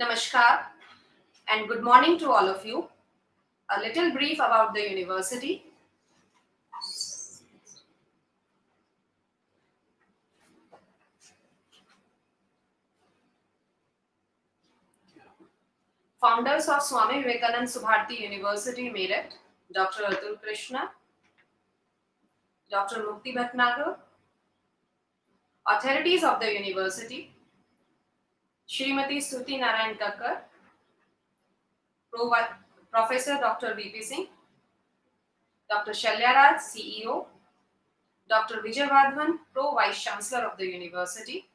Namaskar and good morning to all of you. A little brief about the university. Founders of Swami Vivekanand Subharti University made it Dr. Atul Krishna, Dr. Mukti Bhatnagar, authorities of the university, Srimati Stuti Narayan Kakkar, Professor Dr. VP Singh, Dr. Shalyaraj, CEO, Dr. Vijay Vadhavan, Pro Vice Chancellor of the university,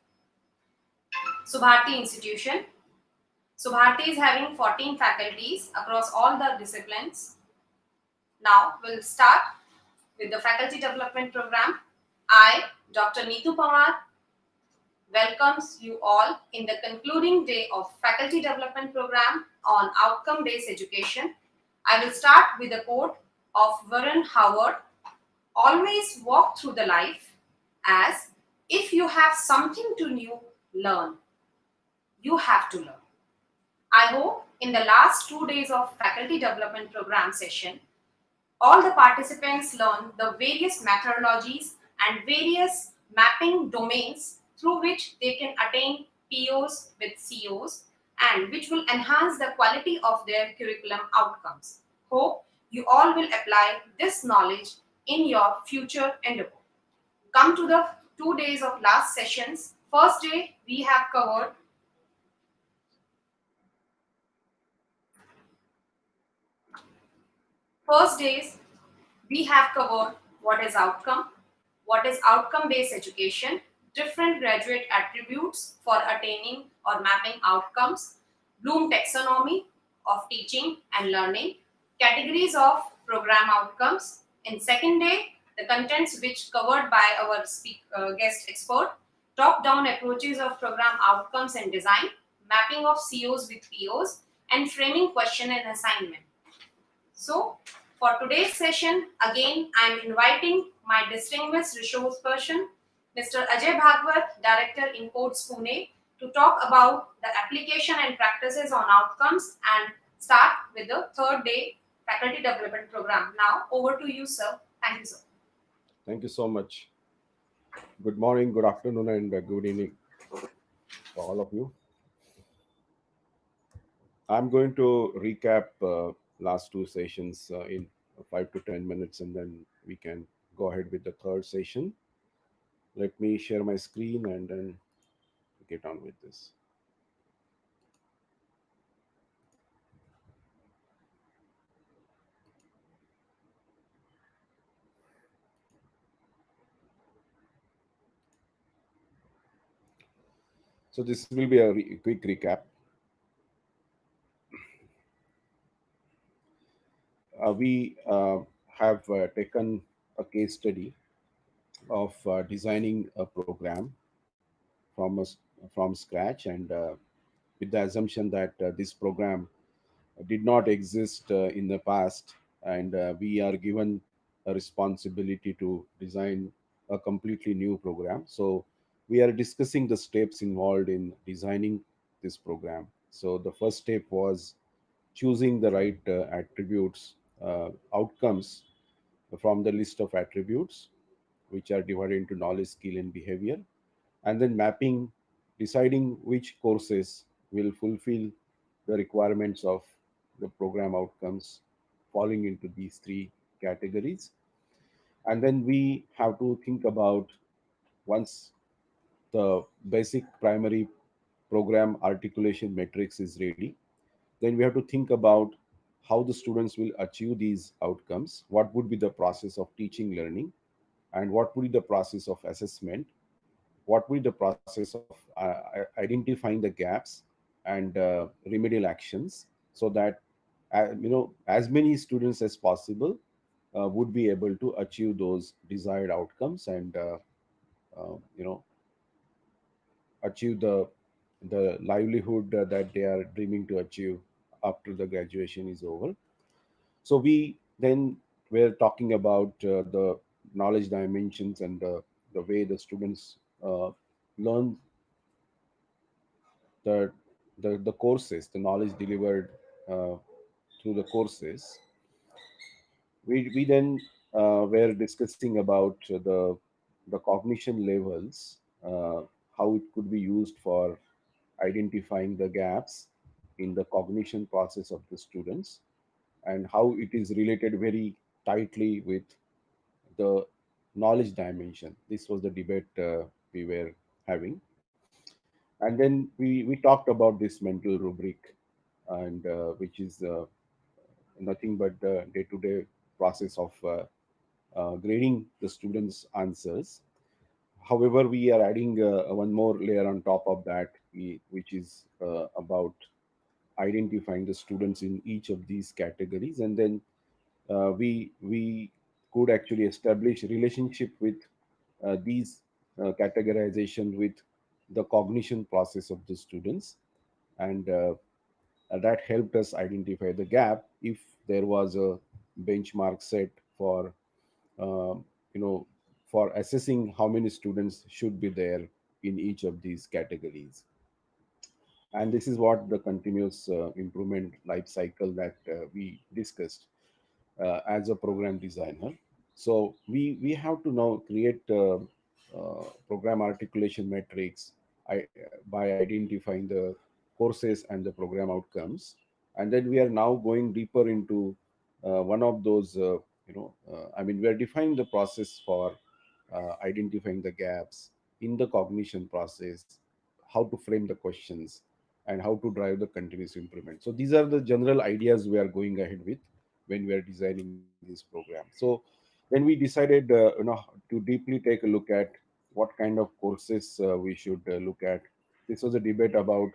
Subharti Institution. Subharti is having 14 faculties across all the disciplines. Now we'll start with the faculty development program. I, Dr. Neetu Pawar, welcomes you all in the concluding day of faculty development program on outcome-based education. I will start with a quote of Warren Howard: always walk through the life as if you have something to new learn. You have to learn. I hope in the last 2 days of faculty development program session, all the participants learn the various methodologies and various mapping domains through which they can attain POs with COs and which will enhance the quality of their curriculum outcomes. Hope you all will apply this knowledge in your future endeavor. Come to the 2 days of last sessions. First day we have covered we have covered what is outcome-based education, different graduate attributes for attaining or mapping outcomes, Bloom taxonomy of teaching and learning, categories of program outcomes. In second day, the contents which covered by our guest expert, top-down approaches of program outcomes and design, mapping of COs with POs, and framing question and assignment. So, for today's session, again, I am inviting my distinguished resource person, Mr. Ajay Bhagwat, Director Inpods Pune, to talk about the application and practices on outcomes and start with the third day faculty development program. Now, over to you, sir. Thank you, sir. Thank you so much. Good morning, good afternoon, and good evening for all of you. I'm going to recap last two sessions in 5 to 10 minutes, and then we can go ahead with the third session. Let me share my screen and then get on with this. So this will be a quick recap. We have taken a case study of designing a program from scratch, and with the assumption that this program did not exist in the past, and we are given a responsibility to design a completely new program. So we are discussing the steps involved in designing this program. So the first step was choosing the right outcomes from the list of attributes, which are divided into knowledge, skill, and behavior, and then deciding which courses will fulfill the requirements of the program outcomes falling into these three categories. And then we have to think about, once the basic primary program articulation matrix is ready, then we have to think about how the students will achieve these outcomes, what would be the process of teaching learning, and what would be the process of assessment, what will be the process of identifying the gaps and remedial actions, so that as many students as possible would be able to achieve those desired outcomes and achieve the livelihood that they are dreaming to achieve after the graduation is over. So we then were talking about the knowledge dimensions and the way the students learn the the courses, the knowledge delivered uh, through the courses, we then were discussing about the cognition levels, how it could be used for identifying the gaps in the cognition process of the students, and how it is related very tightly with the knowledge dimension. This was the debate we were having. And then we talked about this mental rubric, and which is nothing but the day-to-day process of grading the students' answers. However, we are adding one more layer on top of that, which is about identifying the students in each of these categories, and then we could actually establish relationship with these categorization with the cognition process of the students, and that helped us identify the gap if there was a benchmark set for uh, you know for assessing how many students should be there in each of these categories. And this is what the continuous improvement life cycle that we discussed as a program designer. So we have to now create program articulation metrics by identifying the courses and the program outcomes, and then we are now going deeper into one of those. I mean, we are defining the process for identifying the gaps in the cognition process, how to frame the questions, and how to drive the continuous improvement. So these are the general ideas we are going ahead with when we are designing this program. So then we decided, to deeply take a look at what kind of courses we should look at. This was a debate about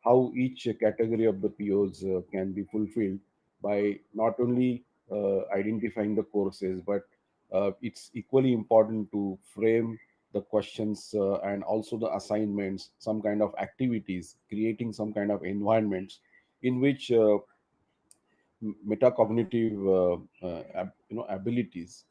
how each category of the POs can be fulfilled by not only identifying the courses, but it's equally important to frame the questions and also the assignments, some kind of activities, creating some kind of environments in which metacognitive abilities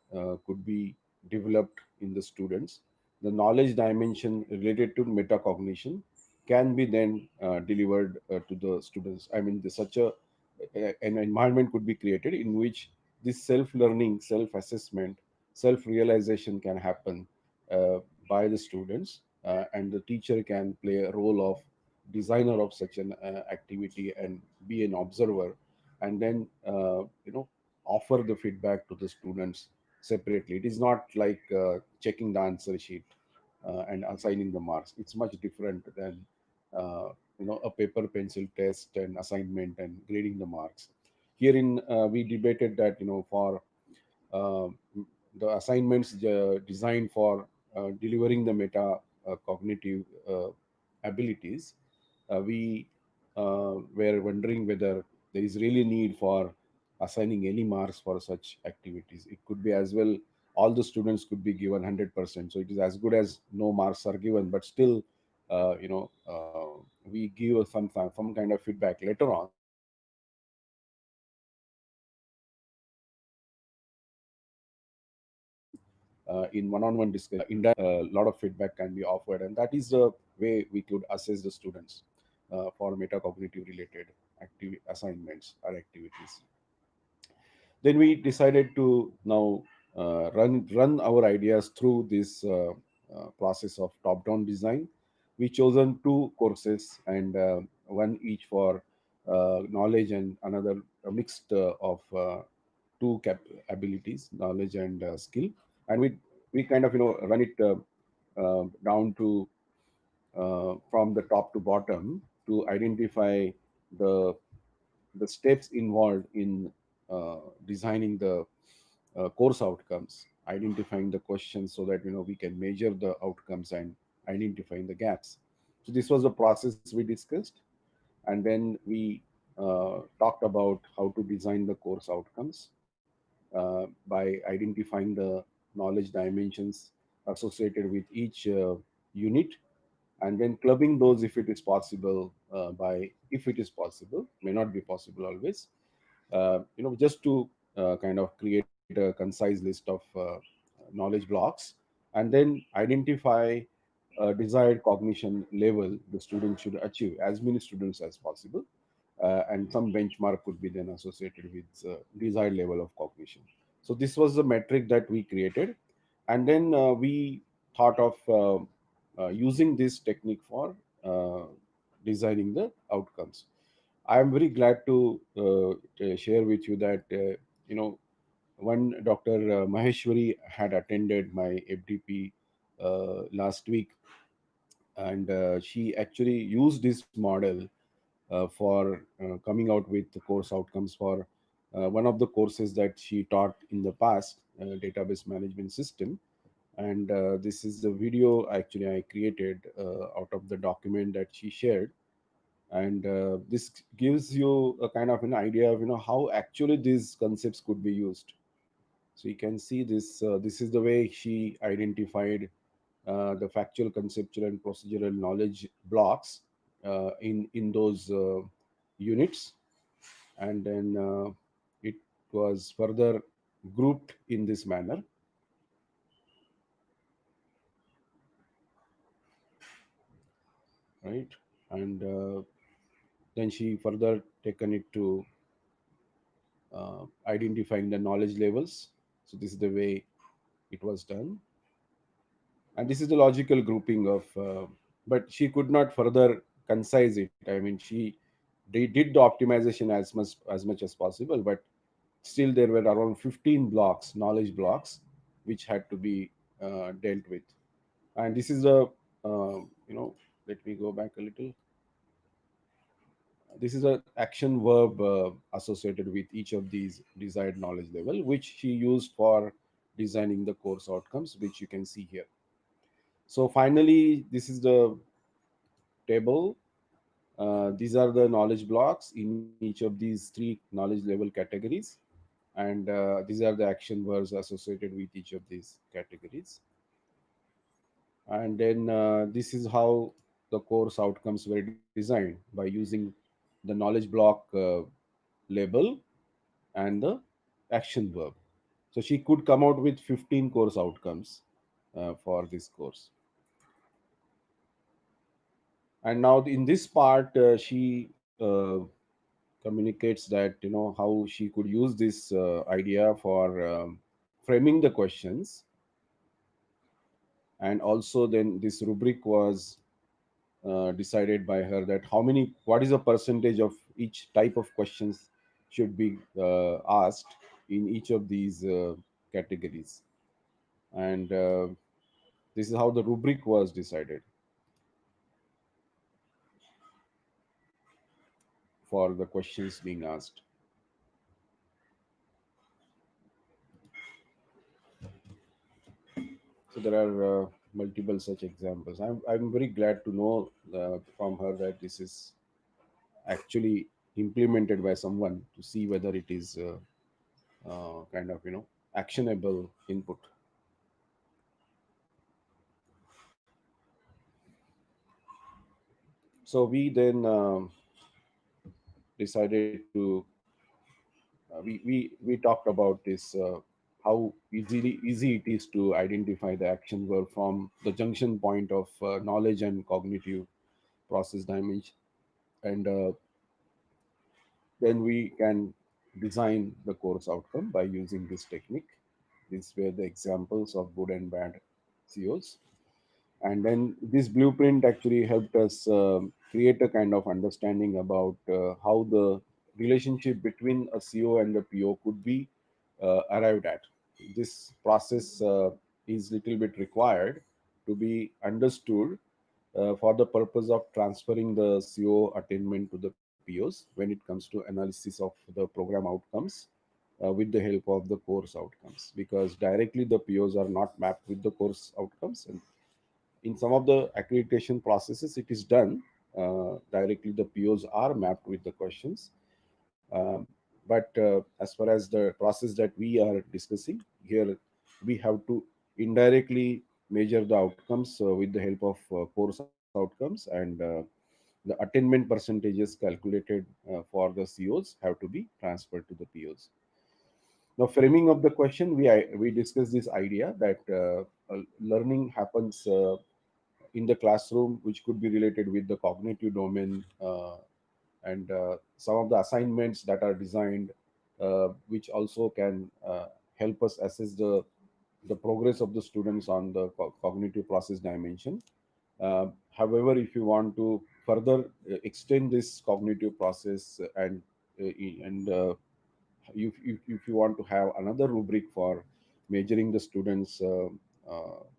could be developed in the students. The knowledge dimension related to metacognition can be then delivered to the students. I mean, an environment could be created in which this self learning, self assessment, self realization can happen uh, by the students, and the teacher can play a role of designer of such an activity and be an observer, and then offer the feedback to the students separately. It is not like checking the answer sheet and assigning the marks. It's much different than uh, a paper pencil test and assignment and grading the marks. Herein we debated that for uh, the assignments designed for delivering the meta cognitive abilities, we were wondering whether there is really need for assigning any marks for such activities. It could be as well, all the students could be given 100%, so it is as good as no marks are given, but still we give some kind of feedback later on, in one-on-one discussion, and then indirect lot of feedback can be offered, and that is the way we could assess the students for metacognitive related assignments or activities. Then we decided to now run our ideas through this process of top down design. We chosen two courses, and one each for knowledge, and another a mixed of two abilities, knowledge and skill. And we kind of run it down to from the top to bottom to identify the the steps involved in designing the course outcomes, identifying the questions so that we can measure the outcomes and identifying the gaps. So this was the process we discussed, and then we talked about how to design the course outcomes by identifying the knowledge dimensions associated with each unit, and then clubbing those if it is possible, if it is possible, may not be possible always, just to kind of create a concise list of knowledge blocks, and then identify desired cognition level the student should achieve, as many students as possible, and some benchmark could be then associated with desired level of cognition. So this was the metric that we created, and then we thought of using this technique for uh, designing the outcomes. I am very glad to share with you that when Dr. Maheshwari had attended my FDP last week, and she actually used this model for coming out with the course outcomes for one of the courses that she taught in the past, database management system. And this is the video actually I created out of the document that she shared, and this gives you a kind of an idea of how actually these concepts could be used. So you can see this. This is the way she identified the factual, conceptual, and procedural knowledge blocks in those units, and then it was further grouped in this manner, right? And then she further taken it to identifying the knowledge levels. So this is the way it was done, and this is the logical grouping of but she could not further concise it. I mean, she they did the optimization as much as possible, but still there were around 15 blocks, knowledge blocks, which had to be dealt with. And this is a let me go back a little. This is a action verb associated with each of these desired knowledge level, which she used for designing the course outcomes, which you can see here. So finally, this is the table. These are the knowledge blocks in each of these three knowledge level categories, and these are the action verbs associated with each of these categories. And then this is how the course outcomes were designed, by using the knowledge block label and the action verb. So she could come out with 15 course outcomes for this course. And now in this part, she communicates that how she could use this idea for framing the questions, and also then this rubric was decided by her, that what is the percentage of each type of questions should be asked in each of these categories. And this is how the rubric was decided for the questions being asked. So there are multiple such examples. I'm very glad to know from her that this is actually implemented by someone, to see whether it is kind of actionable input. So we then decided to we talked about this, how easy it is to identify the action verb from the junction point of knowledge and cognitive process dimension. And then we can design the course outcome by using this technique. These were the examples of good and bad COs. And then this blueprint actually helped us create a kind of understanding about how the relationship between a CO and the PO could be arrived at. This process is little bit required to be understood for the purpose of transferring the CO attainment to the POs when it comes to analysis of the program outcomes with the help of the course outcomes, because directly the POs are not mapped with the course outcomes. And in some of the accreditation processes, it is done directly. The POs are mapped with the questions. But as far as the process that we are discussing here, we have to indirectly measure the outcomes with the help of course outcomes, and the attainment percentages calculated for the COs have to be transferred to the POs. Now, framing of the question, we discussed this idea that learning happens in the classroom, which could be related with the cognitive domain, and some of the assignments that are designed, which also can help us assess the progress of the students on the cognitive process dimension. However, if you want to further extend this cognitive process, and if you want to have another rubric for measuring the students'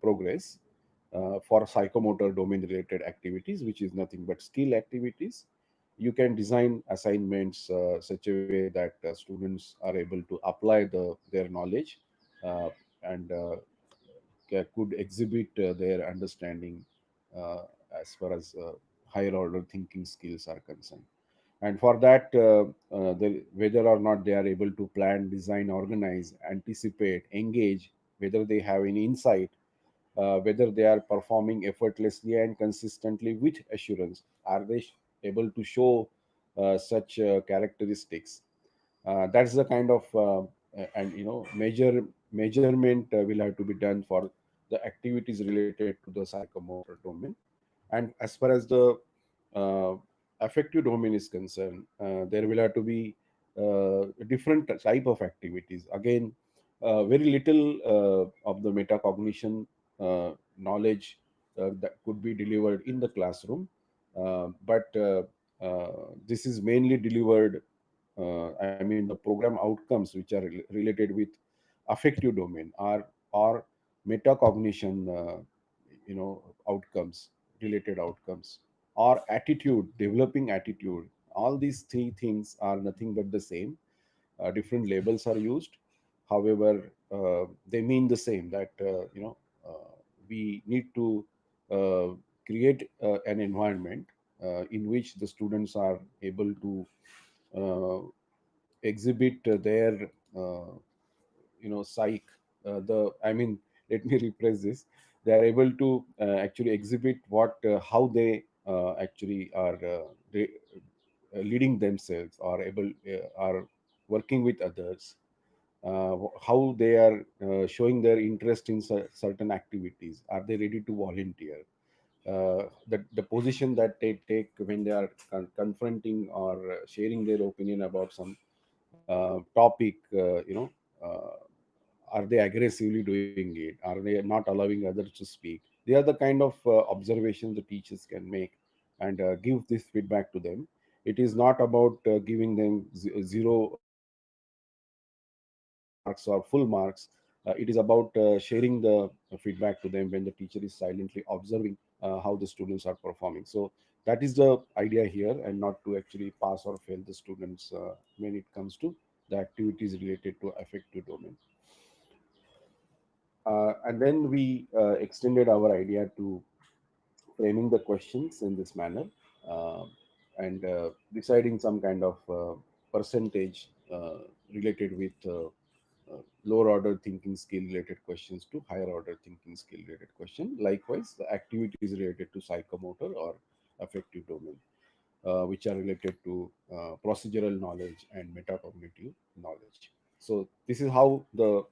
progress for psychomotor domain related activities, which is nothing but skill activities, you can design assignments such a way that students are able to apply their knowledge, uh, and could exhibit their understanding uh, as far as higher order thinking skills are concerned. And for that, whether or not they are able to plan, design, organize, anticipate, engage, whether they have any insight, whether they are performing effortlessly and consistently with assurance, are they able to show such characteristics. That's the kind of and measurement will have to be done for the activities related to the psychomotor domain. And as far as the uh, affective domain is concerned, there will have to be different type of activities. Again, very little of the metacognition knowledge that could be delivered in the classroom, but this is mainly delivered, I mean, the program outcomes which are related with affective domain or metacognition, outcomes, related outcomes, or attitude, developing attitude. All these three things are nothing but the same. Different labels are used. However, they mean the same, that we need to uh, create an environment in which the students are able to uh, exhibit their psych the I mean, let me rephrase this. They are able to actually exhibit what how they actually are leading themselves, or able are working with others, how they are showing their interest in certain activities. Are they ready to volunteer? The position that they take when they are confronting or sharing their opinion about some topic, uh, are they aggressively doing it? Are they not allowing others to speak? They are the kind of observations the teachers can make, and give this feedback to them. It is not about giving them zero marks or full marks. It is about sharing the feedback to them when the teacher is silently observing how the students are performing. So that is the idea here, and not to actually pass or fail the students when it comes to the activities related to affective domain. And then we extended our idea to framing the questions in this manner, uh, and deciding some kind of percentage related with lower order thinking skill related questions to higher order thinking skill related question. Likewise, the activities related to psychomotor or affective domain, which are related to procedural knowledge and metacognitive knowledge. So this is how the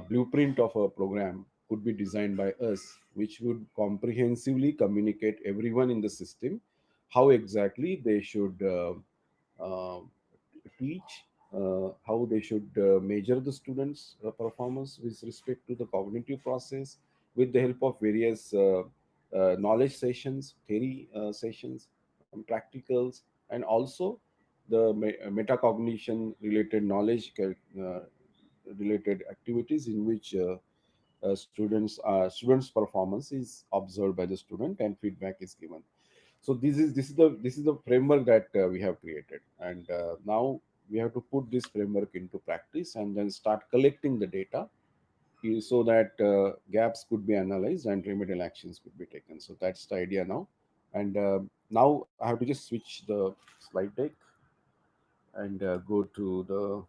blueprint of a program could be designed by us, which would comprehensively communicate everyone in the system how exactly they should uh, teach, how they should measure the students' performance with respect to the cognitive process, with the help of various knowledge sessions, theory sessions, practicals, and also the metacognition related knowledge related activities in which students performance is observed by the student and feedback is given. So this is the framework that we have created, and now we have to put this framework into practice and then start collecting the data, so that gaps could be analyzed and remedial actions could be taken. So that's the idea now. And now I have to just switch the slide deck and go to the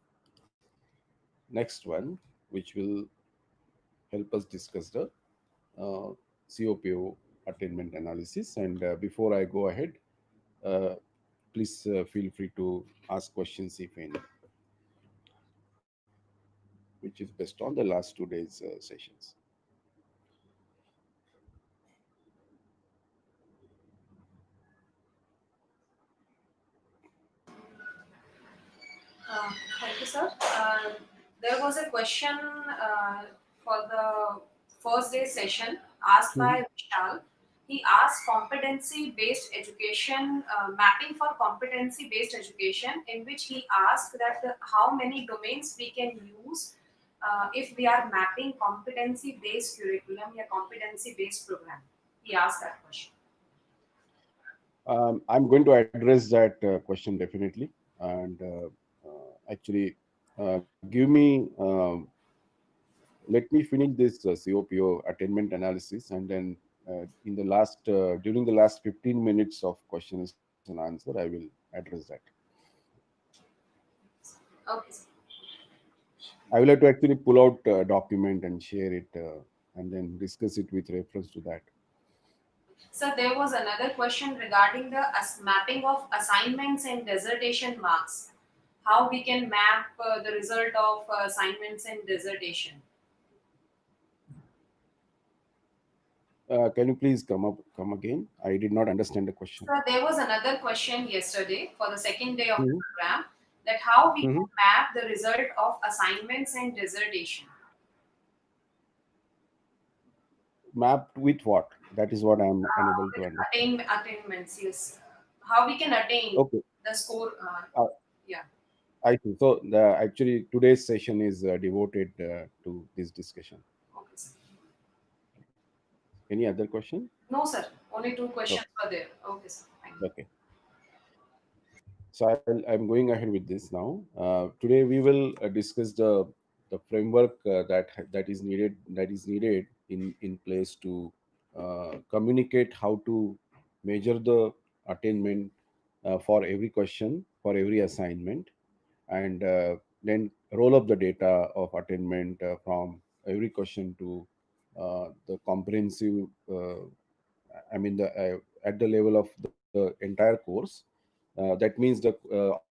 next one, which will help us discuss the uh, COPO attainment analysis. And before I go ahead, uh, please feel free to ask questions if any, which is based on the last 2 days sessions. there was a question for the first day session asked Mhm. by Vishal. He asked competency based education, mapping for competency based education, in which he asked that how many domains we can use if we are mapping competency based curriculum or competency based program. He asked that question. I'm going to address that question definitely. And actually, give me, let me finish this COPO attainment analysis, and then in the last, during the last 15 minutes of questions and answer, I will address that. Okay, sir. I will have to actually pull out a document and share it, and then discuss it with reference to that. So there was another question regarding the mapping of assignments and dissertation marks. How we can map the result of assignments and dissertation. Can you please come again? I did not understand the question. So there was another question yesterday for the second day of the Hmm. program, that how we Hmm. can map the result of assignments and dissertation. Mapped with what? That is what I'm unable to With understand. attainments, yes. How we can attain Okay. the score. Uh, Yeah. I see. So the actually today's session is devoted to this discussion. Okay, sir. Any other question? No, sir. Only two Okay. questions were there. Okay, sir. Thank you. Okay. So I'm going ahead with this now. Today we will discuss the framework that is needed in place to communicate how to measure the attainment for every question, for every assignment, and then roll up the data of attainment from every question to the comprehensive. I mean, at the level of the entire course. That means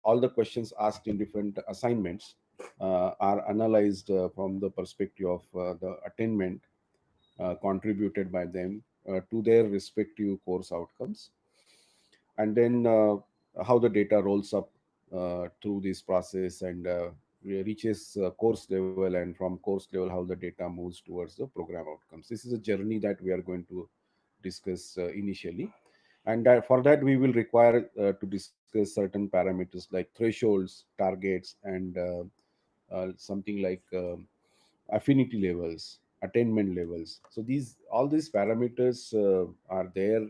all the questions asked in different assignments are analyzed from the perspective of the attainment contributed by them to their respective course outcomes, and then how the data rolls up through this process and reaches course level, and from course level how the data moves towards the program outcomes. This is a journey that we are going to discuss initially, and for that we will require to discuss certain parameters like thresholds, targets, and something like affinity levels, attainment levels. So these all these parameters are there,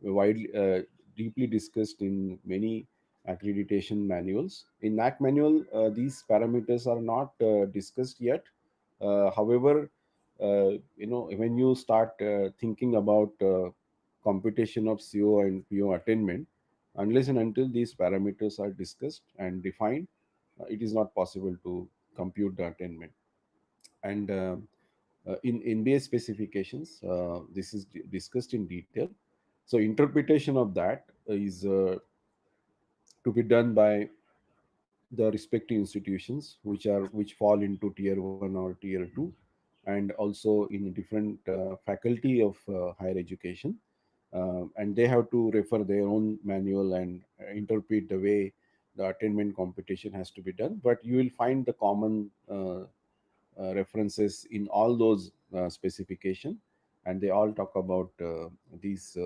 widely deeply discussed in many accreditation manuals. In NAC manual, these parameters are not discussed yet. However, when you start thinking about computation of CO and PO attainment, unless and until these parameters are discussed and defined, it is not possible to compute the attainment. And in base specifications, this is discussed in detail. So interpretation of that is to be done by the respective institutions which fall into tier 1 or tier 2, and also in different faculty of higher education, and they have to refer their own manual and interpret the way the attainment computation has to be done. But you will find the common references in all those specification, and they all talk about these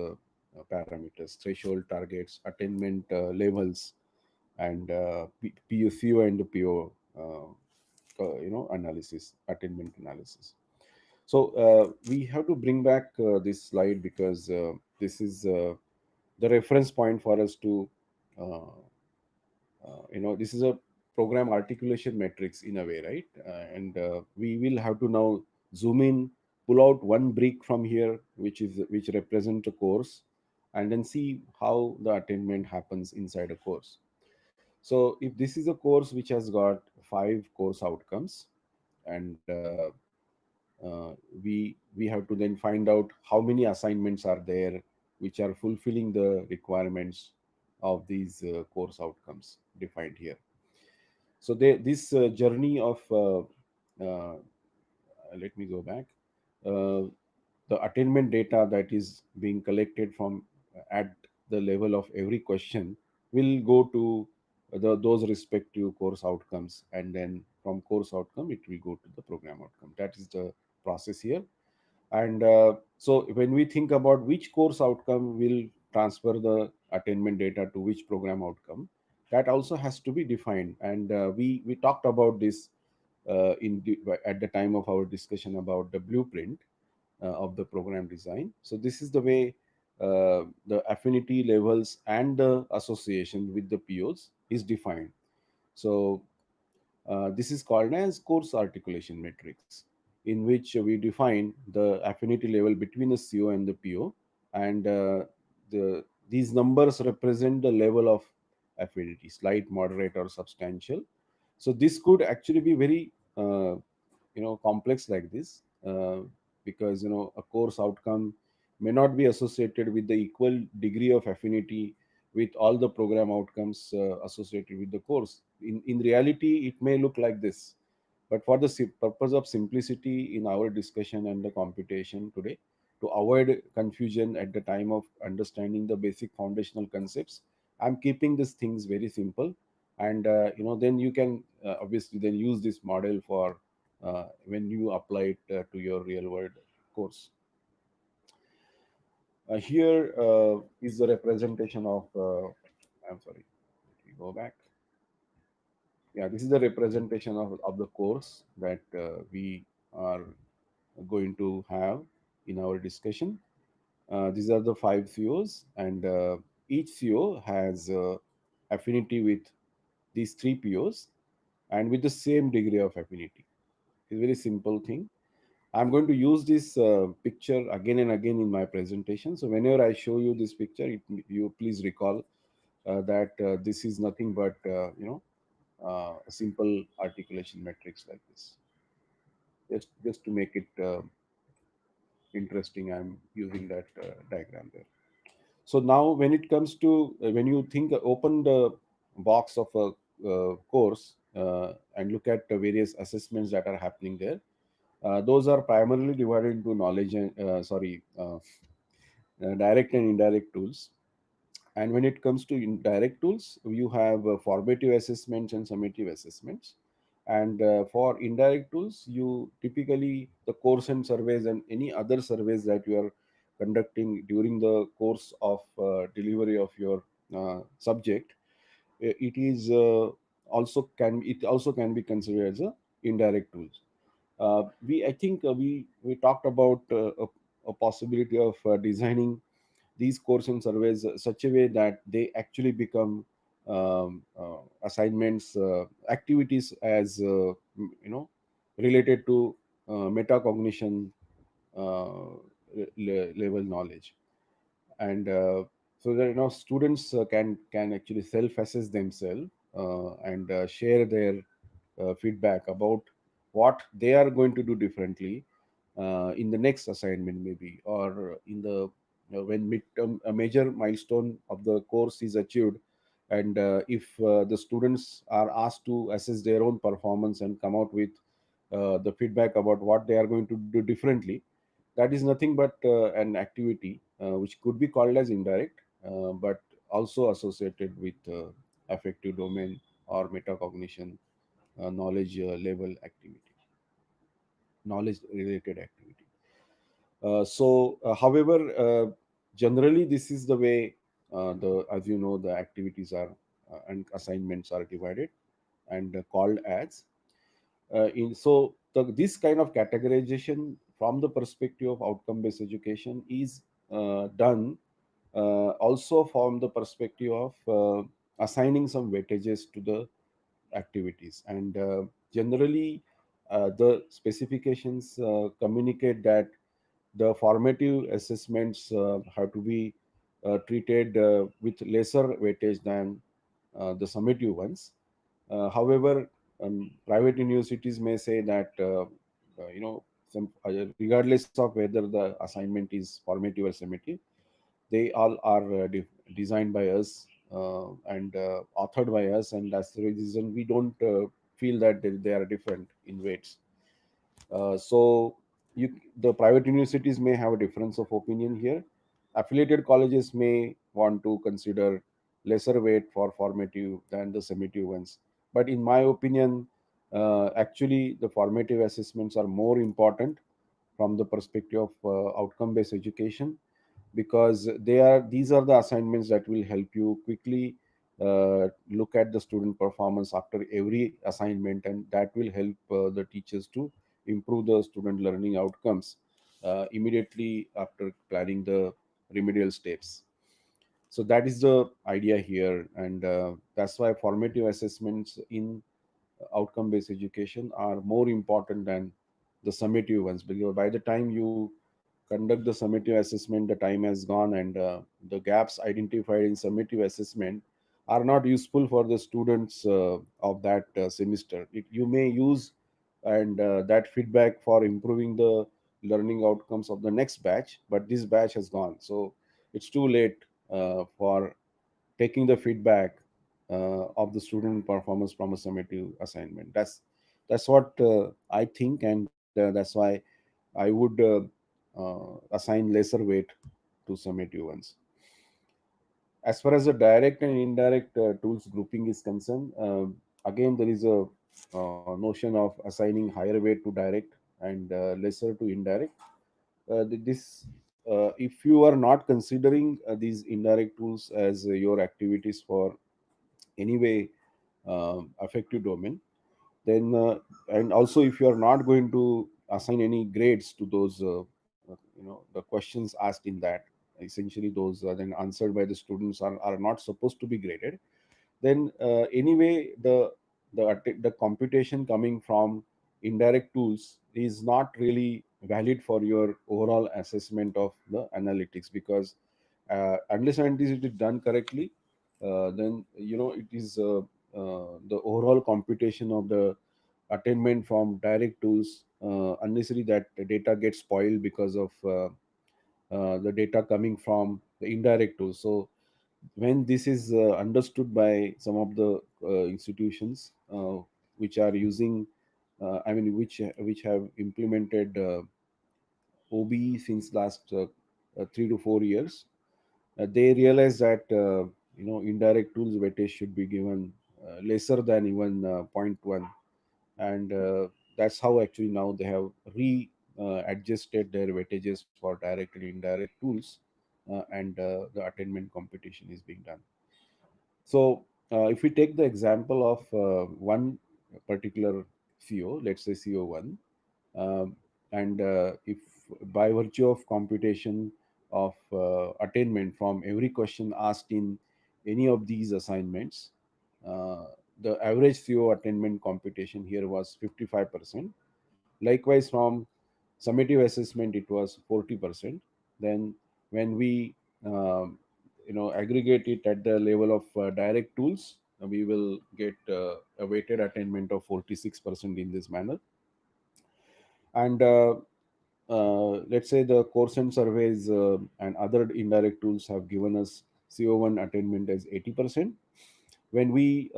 parameters: threshold, targets, attainment levels, and PUCO and the PO analysis, attainment analysis. So we have to bring back this slide because this is the reference point for us to uh, this is a program articulation metrics in a way, right? And we will have to now zoom in, pull out one brick from here which represent a course, and then see how the attainment happens inside a course. So if this is a course which has got 5 course outcomes, and we have to then find out how many assignments are there which are fulfilling the requirements of these course outcomes defined here. So this journey of let me go back. Uh, the attainment data that is being collected from at the level of every question will go to those respective course outcomes, and then from course outcome it will go to the program outcome. That is the process here. And so when we think about which course outcome will transfer the attainment data to which program outcome, that also has to be defined. And we talked about this at the time of our discussion about the blueprint of the program design. So this is the way the affinity levels and the association with the POs is defined. So this is called as course articulation matrix, in which we define the affinity level between the CO and the PO, and these numbers represent the level of affinity, slight, moderate, or substantial. So this could actually be very complex like this, because a course outcome may not be associated with the equal degree of affinity with all the program outcomes associated with the course. In reality, it may look like this, but for the purpose of simplicity in our discussion and the computation today, to avoid confusion at the time of understanding the basic foundational concepts, I'm keeping these things very simple. And then you can obviously then use this model for when you apply it to your real world course. Here is the representation of I'm sorry, let me go back. Yeah, this is the representation of the course that we are going to have in our discussion. These are the five COs, and each CO has affinity with these three POs and with the same degree of affinity. It's a very simple thing. I'm going to use this picture again and again in my presentation. So whenever I show you this picture, you please recall that this is nothing but a simple articulation matrix like this. Just to make it interesting, I'm using that diagram there. So now, when it comes to when you think open the box of a course and look at the various assessments that are happening there, those are primarily divided into knowledge and direct and indirect tools. And when it comes to indirect tools, you have formative assessments and summative assessments. And for indirect tools, you typically the course and surveys and any other surveys that you are conducting during the course of delivery of your subject, it is it also can be considered as a indirect tools. We I think we talked about a possibility of designing these course and surveys such a way that they actually become assignments, activities as related to metacognition level knowledge. And so that students can actually self assess themselves and share their feedback about what they are going to do differently in the next assignment, maybe, or in the when midterm a major milestone of the course is achieved. And if the students are asked to assess their own performance and come out with the feedback about what they are going to do differently, that is nothing but an activity which could be called as indirect, but also associated with affective domain or metacognition knowledge level activity, knowledge related activity. However, generally this is the way the as you know the activities are and assignments are divided and called as in so this kind of categorization from the perspective of outcome based education is done also from the perspective of assigning some weightages to the activities. And generally the specifications communicate that the formative assessments have to be treated with lesser weightage than the summative ones. However, private universities may say that regardless of whether the assignment is formative or summative, they all are designed by us and authored by us, and that's the reason we don't feel that they are different in weights. The private universities may have a difference of opinion here. Affiliated colleges may want to consider lesser weight for formative than the summative ones. But in my opinion, actually, the formative assessments are more important from the perspective of outcome based education, because these are the assignments that will help you quickly look at the student performance after every assignment, and that will help the teachers to improve the student learning outcomes immediately after planning the remedial steps. So that is the idea here, and that's why formative assessments in outcome based education are more important than the summative ones, because by the time you conduct the summative assessment, the time has gone, and the gaps identified in summative assessment are not useful for the students of that semester. You may use and that feedback for improving the learning outcomes of the next batch, but this batch has gone, so it's too late for taking the feedback of the student performance from a summative assignment. That's what I think, and that's why I would assign lesser weight to summative ones. As far as the direct and indirect tools grouping is concerned, again there is a notion of assigning higher weight to direct and lesser to indirect. This If you are not considering these indirect tools as your activities for anyway affective domain, then and also if you are not going to assign any grades to those the questions asked in that, essentially those then answered by the students are not supposed to be graded, then anyway the computation coming from indirect tools is not really valid for your overall assessment of the analytics, because unless and until it is done correctly, then it is the overall computation of the attainment from direct tools, unnecessarily that the data gets spoiled because of the data coming from the indirect tools. So when this is understood by some of the institutions which are using which have implemented OBE since last 3 to 4 years, they realize that indirect tools weightage should be given lesser than even zero point 0.1, and that's how actually now they have re adjusted their weightages for direct and indirect tools, and the attainment competition is being done. So if we take the example of one particular CO, let's say CO1, and if by virtue of computation of attainment from every question asked in any of these assignments, uh, the average CO attainment computation here was 55%. Likewise, from summative assessment, it was 40%. Then, when we aggregate it at the level of direct tools, we will get a weighted attainment of 46% in this manner. And let's say the course and surveys and other indirect tools have given us CO1 attainment as 80%. When we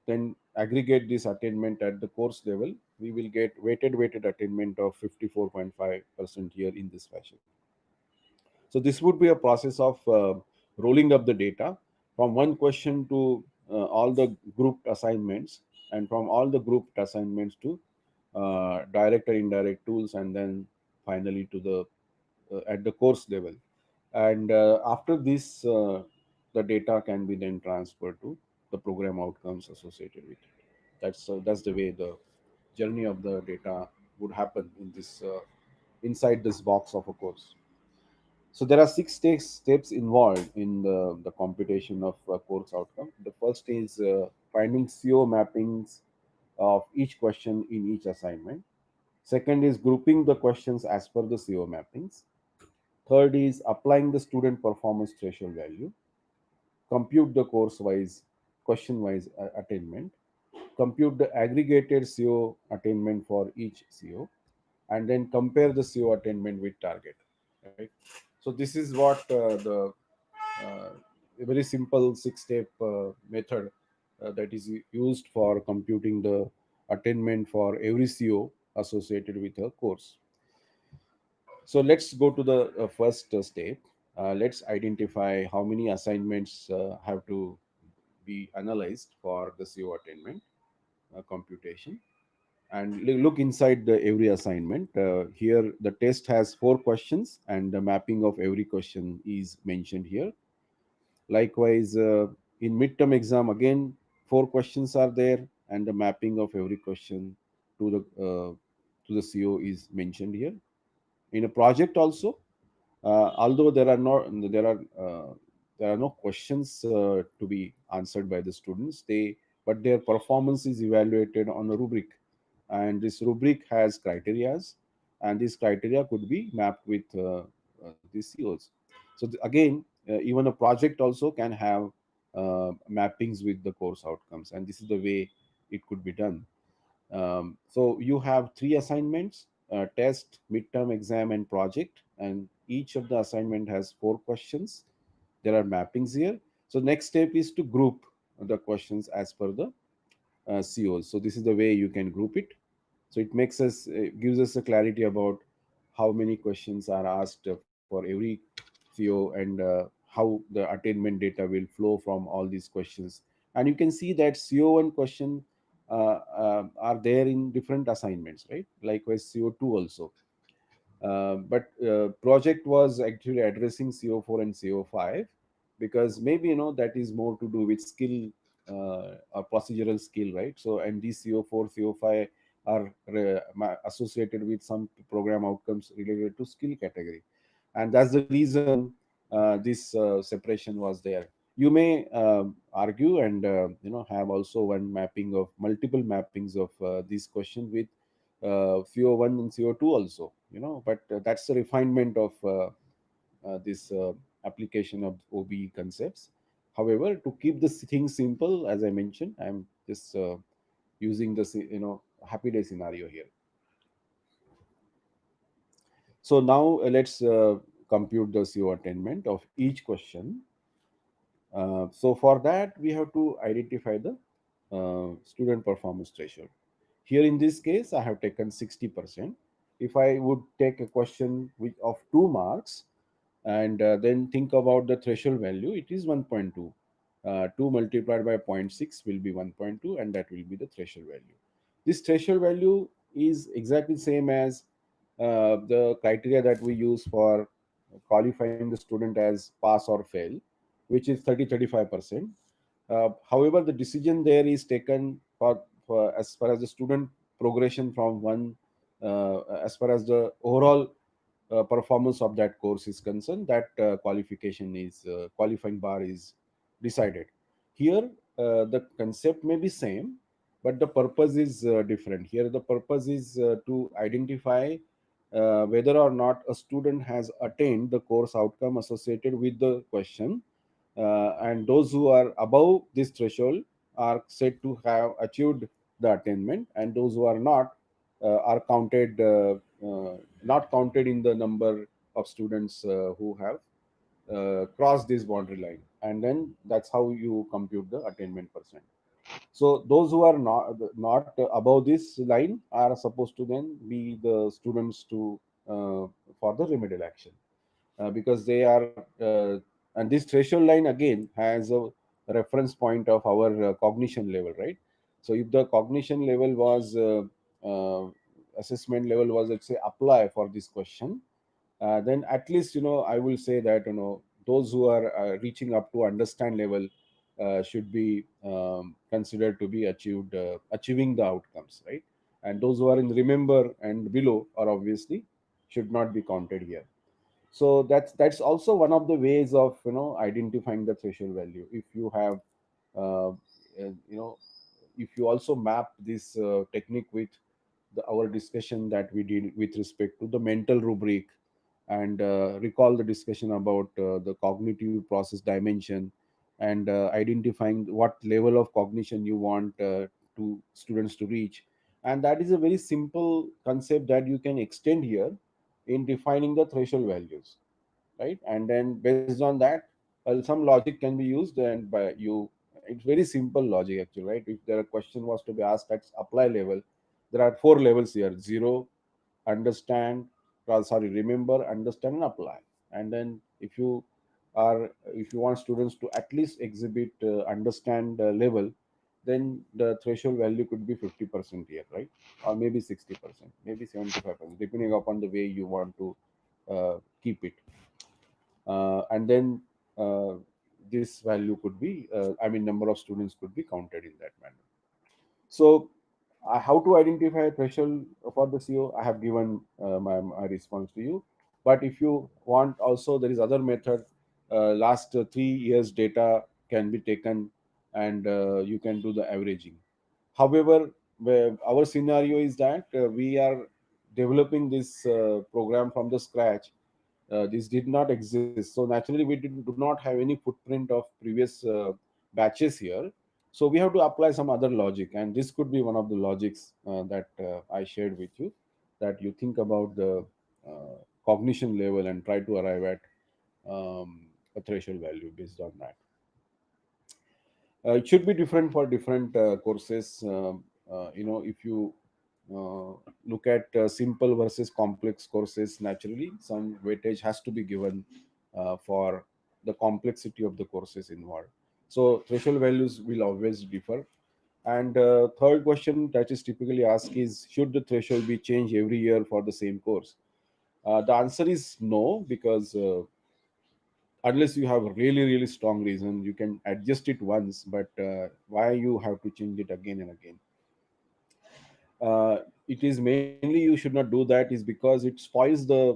then aggregate this attainment at the course level, we will get weighted attainment of 54.5% here in this fashion. So this would be a process of rolling up the data from one question to all the grouped assignments, and from all the grouped assignments to direct or indirect tools, and then finally to the at the course level. And after this, the data can be then transferred to the program outcomes associated with it. That's the way the journey of the data would happen in this inside this box of a course. So there are steps involved in the computation of course outcome. The first is finding CO mappings of each question in each assignment. Second is grouping the questions as per the CO mappings. Third is applying the student performance threshold value. Compute the course wise, question wise attainment. Compute the aggregated CO attainment for each CO, and then compare the CO attainment with target. Right. So this is what uh, a very simple six-step method that is used for computing the attainment for every CO associated with a course. So let's go to the first step. Let's identify how many assignments have to be analyzed for the CO attainment computation, and look inside the every assignment. Here the test has 4 questions, and the mapping of every question is mentioned here. Likewise, in midterm exam, again 4 questions are there, and the mapping of every question to the CO is mentioned here. In a project also, although there are no questions to be answered by the students, but their performance is evaluated on a rubric, and this rubric has criterias, and this criteria could be mapped with the COs. So again, even a project also can have mappings with the course outcomes, and this is the way it could be done. So you have 3 assignments: test, midterm exam, and project. And each of the assignment has 4 questions. There are mappings here. So next step is to group the questions as per the COs. So this is the way you can group it. So it gives us a clarity about how many questions are asked for every CO, and how the attainment data will flow from all these questions. And you can see that CO1 question are there in different assignments, right? Likewise, CO2 also. But project was actually addressing CO4 and CO5, because maybe that is more to do with skill, or procedural skill, right? So, and these CO4, CO5 are associated with some program outcomes related to skill category, and that's the reason this separation was there. You may argue and have also one mapping of multiple mappings of this question with CO1 and CO2 also, but that's the refinement of this application of OBE concepts. However, to keep this thing simple, as I mentioned, I'm just using the happy day scenario here. So now let's compute the CO attainment of each question. So for that, we have to identify the student performance threshold. Here in this case, I have taken 60%. If I would take a question of 2 marks, and then think about the threshold value, it is 1.2. 2 multiplied by zero point 0.6 will be 1.2, and that will be the threshold value. This threshold value is exactly same as the criteria that we use for qualifying the student as pass or fail, which is 30-35%. However, the decision there is taken for as far as the student progression from one, as far as the overall performance of that course is concerned, that qualifying bar is decided. Here, the concept may be same, but the purpose is different. Here, the purpose is to identify whether or not a student has attained the course outcome associated with the question, and those who are above this threshold are said to have achieved the attainment, and those who are not are counted not counted in the number of students who have crossed this boundary line, and then that's how you compute the attainment percent. So those who are not above this line are supposed to then be the students to for the remedial action, because they are and this threshold line again has a reference point of our cognition level, right? So if the cognition level was assessment level was, let's say, apply for this question, then at least I will say that those who are reaching up to understand level should be considered to be achieving the outcomes, right? And those who are in remember and below are obviously should not be counted here. So that's also one of the ways of identifying the threshold value. If you have you know if you also map this technique with our discussion that we did with respect to the mental rubric, and recall the discussion about the cognitive process dimension, and identifying what level of cognition you want to students to reach. And that is a very simple concept that you can extend here in defining the threshold values, right? And then based on that, some logic can be used, and by you it's very simple logic actually, right? If there a question was to be asked at apply level, there are 4 levels here: zero, understand, sorry, remember, understand, and apply. And then If you if you want students to at least exhibit understand level, then the threshold value could be 50% here, right? Or maybe 60%, maybe 75%, depending upon the way you want to keep it. And then uh, this value could be, I mean, number of students could be counted in that manner. So, how to identify a threshold for the CO? I have given my response to you. But if you want, also there is other method. Last 3 years data can be taken, and you can do the averaging. However, our scenario is that we are developing this program from the scratch. This did not exist, so naturally do not have any footprint of previous batches here. So we have to apply some other logic, and this could be one of the logics that I shared with you, that you think about the cognition level and try to arrive at a threshold value based on that. It should be different for different courses. If you look at simple versus complex courses, naturally some weightage has to be given for the complexity of the courses involved. So threshold values will always differ. And third question that is typically asked is, should the threshold be changed every year for the same course? The answer is no, because unless you have a really strong reason, you can adjust it once, but why you have to change it again and again? It is mainly you should not do that is because it spoils uh,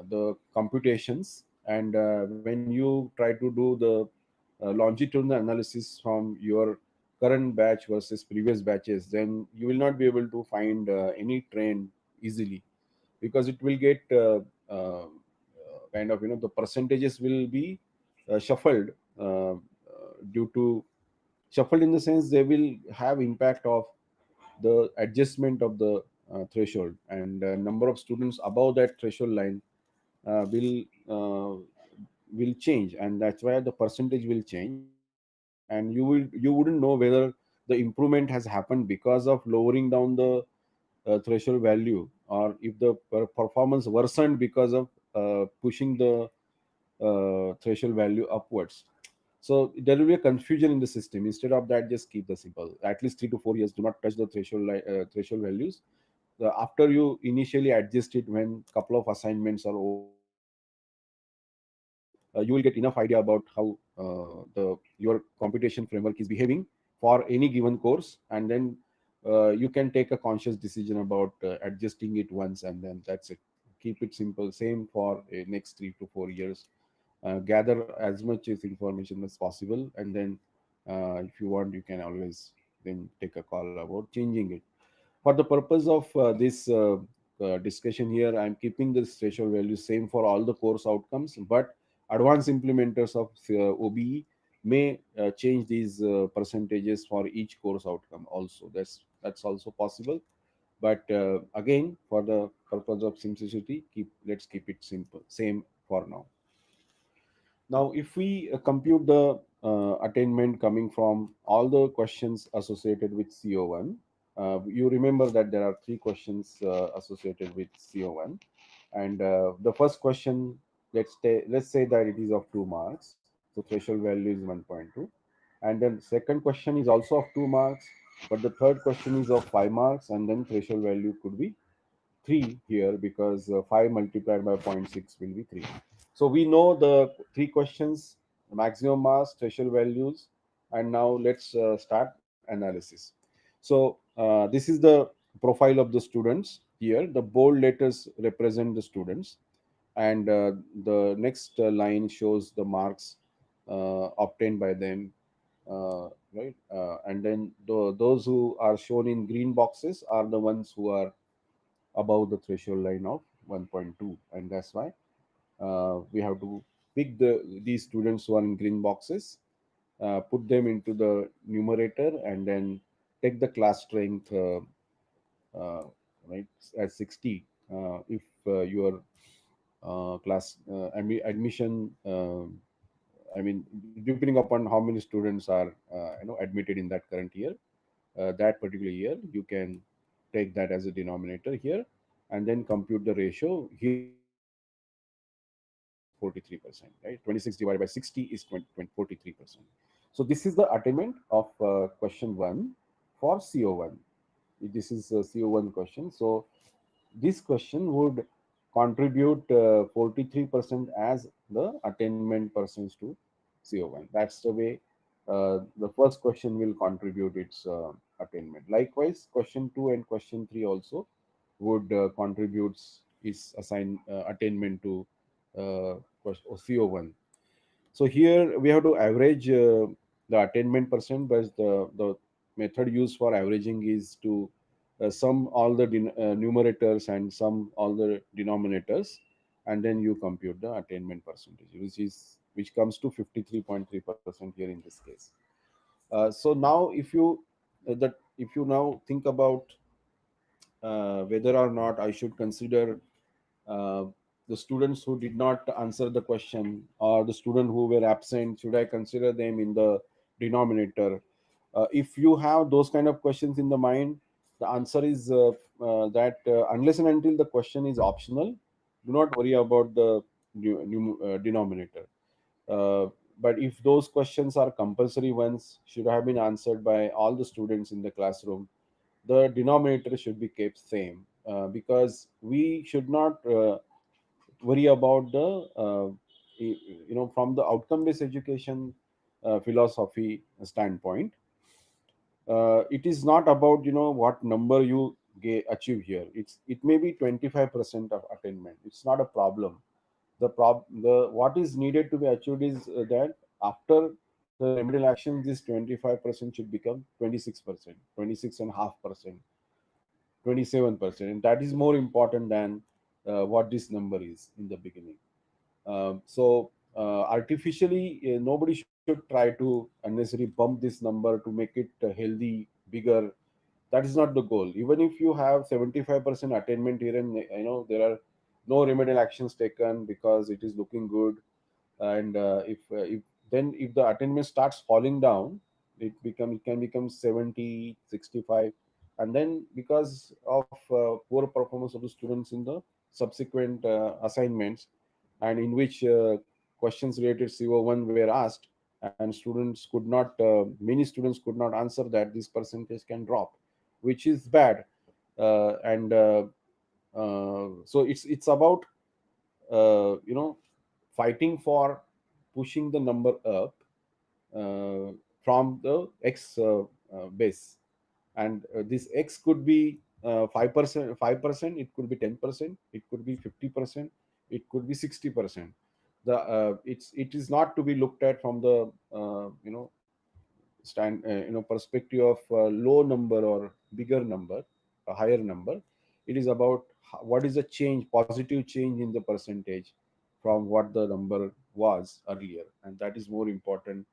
the computations. And when you try to do the longitudinal analysis from your current batch versus previous batches, then you will not be able to find any trend easily, because it will get kind of, the percentages will be shuffled, due to shuffled in the sense they will have impact of the adjustment of the threshold, and number of students above that threshold line uh, will uh, will change, and that's why the percentage will change, and you wouldn't know whether the improvement has happened because of lowering down the threshold value, or if the performance worsened because of pushing the threshold value upwards. So there will be a confusion in the system. Instead of that, just keep the simple. At least 3 to 4 years, do not touch the threshold values. After you initially adjust it, when couple of assignments are over, you will get enough idea about how your computation framework is behaving for any given course, and then you can take a conscious decision about adjusting it once, and then that's it. Keep it simple, same for next 3 to 4 years. Gather as much as information as possible, and then if you want, you can always then take a call about changing it. For the purpose of this discussion here, I'm keeping this threshold value same for all the course outcomes, but advanced implementers of OBE may change these percentages for each course outcome also. That's also possible. But again, for the purpose of simplicity, let's keep it simple, same for now. Now, if we compute the attainment coming from all the questions associated with CO1, you remember that there are three questions associated with CO1, and the first question, let's say that it is of 2 marks, so threshold value is 1.2, and then second question is also of 2 marks, but the third question is of 5 marks, and then threshold value could be 3 here, because 5 multiplied by zero point 0.6 will be 3. So we know the three questions: maximum mass, threshold values, and now let's start analysis. So this is the profile of the students here. The bold letters represent the students, and the next line shows the marks obtained by them, right? And then those who are shown in green boxes are the ones who are above the threshold line of 1.2, and that's why we have to pick these students who are in green boxes, put them into the numerator, and then take the class strength, uh, right, at 60. If your class admission, I mean, depending upon how many students are admitted in that current year, that particular year, you can take that as a denominator here, and then compute the ratio. Here you can use the 43%, right? 26 divided by 60 is 43%. So this is the attainment of question 1 for CO1. This is a CO1 question. So this question would contribute 43% as the attainment percents to CO1. That's the way the first question will contribute its attainment. Likewise, question 2 and question 3 also would contributes its attainment to CO1. So here we have to average the attainment percent, but the method used for averaging is to sum all the numerators and sum all the denominators, and then you compute the attainment percentage, which comes to 53.3% here in this case. So now if you now think about whether or not I should consider uh, the students who did not answer the question or the student who were absent, should I consider them in the denominator? If you have those kind of questions in the mind, the answer is that unless and until the question is optional, do not worry about the denominator. uh, but if those questions are compulsory ones, should have been answered by all the students in the classroom, the denominator should be kept same, because we should not worry about the from the outcome based education philosophy standpoint. It is not about what number you achieve here. It may be 25% of attainment. It's not a problem. The what is needed to be achieved is that after the remedial actions, this 25% should become 26%, 26.5%, 27%, and that is more important than what this number is in the beginning. Artificially, nobody should try to unnecessarily bump this number to make it healthy, bigger. That is not the goal. Even if you have 75% attainment here, and there are no remedial actions taken because it is looking good, and if then if the attainment starts falling down, it can become 70, 65, and then because of poor performance of the students in the subsequent assignments, and in which questions related CO1 were asked, and students could not many students could not answer that, this percentage can drop, which is bad. And So it's about fighting for pushing the number up from the x base. And this x could be 5%, 5%, it could be 10%, it could be 50%, it could be 60%. It is not to be looked at from the perspective of low number or bigger number, a higher number. It is about what is the change, positive change in the percentage from what the number was earlier, and that is more important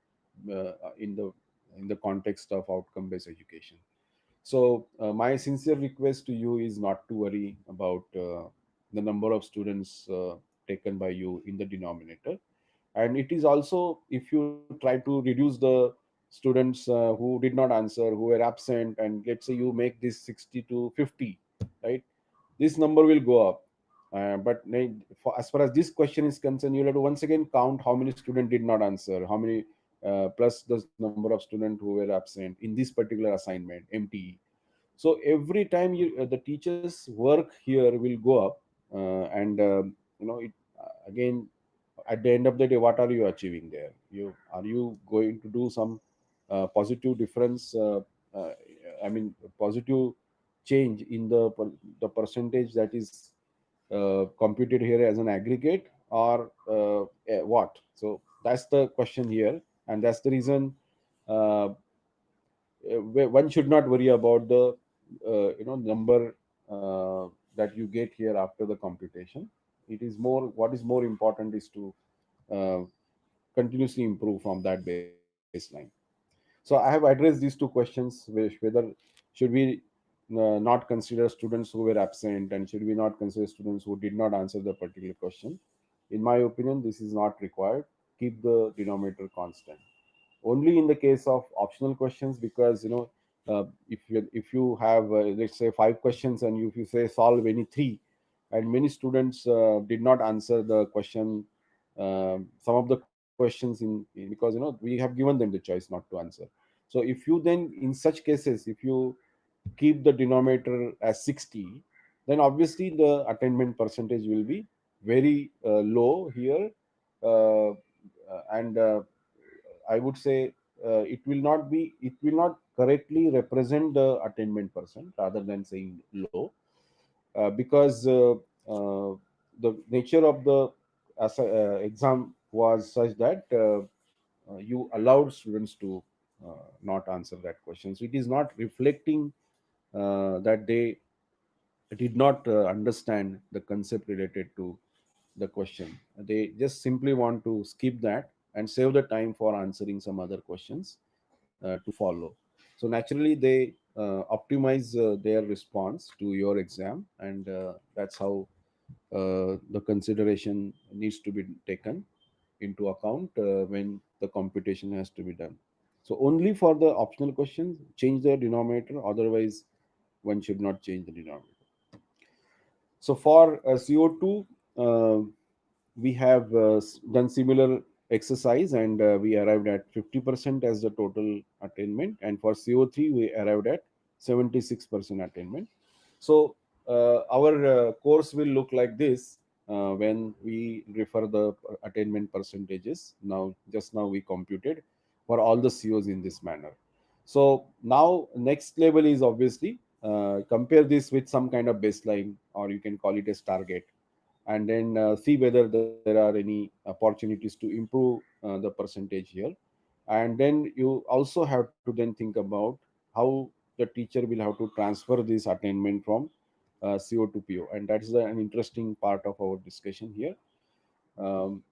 in the context of outcome based education. So my sincere request to you is not to worry about the number of students taken by you in the denominator. And it is also, if you try to reduce the students who did not answer, who were absent, and let's say you make this 60 to 50, right, this number will go up. As far as this question is concerned, you'll have to once again count how many students did not answer, how many plus the number of students who were absent in this particular assignment, MTE. So every time the teachers work here will go up, and it again, at the end of the day, what are you achieving there? You going to do some positive difference, uh, I mean positive change in the percentage that is computed here as an aggregate, or what? So that's the question here, and that's the reason uh, one should not worry about the number that you get here after the computation. It is more, what is more important is to uh, continuously improve from that baseline. So I have addressed these two questions, whether should we not consider students who were absent, and should we not consider students who did not answer the particular question. In my opinion, this is not required. Keep the denominator constant. Only in the case of optional questions, because if you have let's say 5 questions, and if you say solve any 3, and many students did not answer the question some of the questions because we have given them the choice not to answer. So if you then, in such cases, if you keep the denominator as 60, then obviously the attainment percentage will be very low here. And I would say it will not correctly represent the attainment percent rather than saying low, because the nature of the exam was such that you allowed students to not answer that question. So it is not reflecting that they did not understand the concept related to the question. They just simply want to skip that and save the time for answering some other questions to follow. So naturally, they optimize their response to your exam, and that's how the consideration needs to be taken into account when the computation has to be done. So only for the optional questions, change the denominator. Otherwise, one should not change the denominator. So for CO2, we have done similar exercise, and we arrived at 50% as the total attainment. And for CO3, we arrived at 76% attainment. So our course will look like this when we refer the attainment percentages. Now, just now we computed for all the COs in this manner. So now next level is obviously compare this with some kind of baseline, or you can call it as target, and then see whether there are any opportunities to improve the percentage here. And then you also have to then think about how the teacher will have to transfer this attainment from CO to PO, and that's an interesting part of our discussion here. um,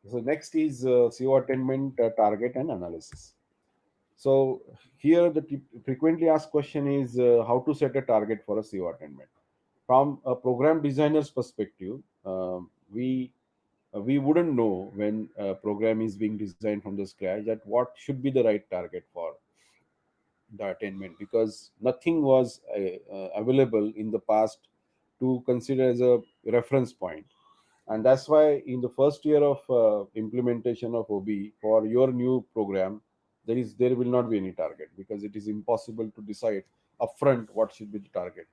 so next is CO attainment target and analysis. So here the frequently asked question is how to set a target for a CO attainment. From a program designer's perspective, we wouldn't know when a program is being designed from the scratch that what should be the right target for the attainment, because nothing was available in the past to consider as a reference point. And that's why in the first year of implementation of OB for your new program, there will not be any target, because it is impossible to decide upfront what should be the target.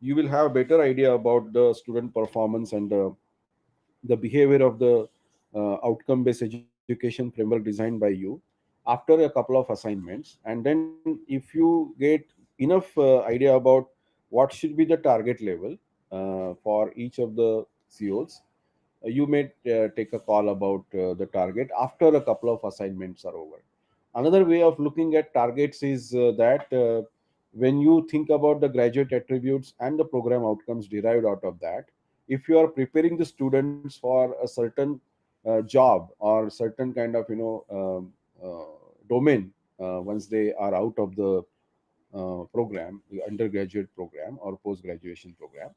You will have a better idea about the student performance and the behavior of the outcome based education framework designed by you after a couple of assignments. And then if you get enough idea about what should be the target level for each of the COs, you may take a call about the target after a couple of assignments are over. Another way of looking at targets is that when you think about the graduate attributes and the program outcomes derived out of that, if you are preparing the students for a certain job or certain kind of domain, once they are out of the program, the undergraduate program or post graduation program,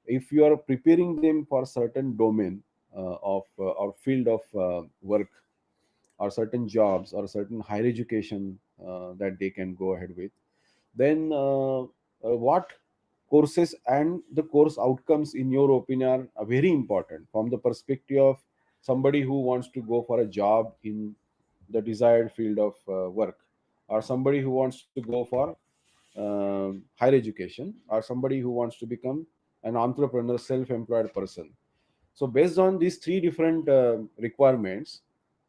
if you are preparing them for certain domain of or field of work, or certain jobs or certain higher education that they can go ahead with, then what courses and the course outcomes in your opinion are very important from the perspective of somebody who wants to go for a job in the desired field of work, or somebody who wants to go for higher education, or somebody who wants to become an entrepreneur, self-employed person. So based on these three different requirements,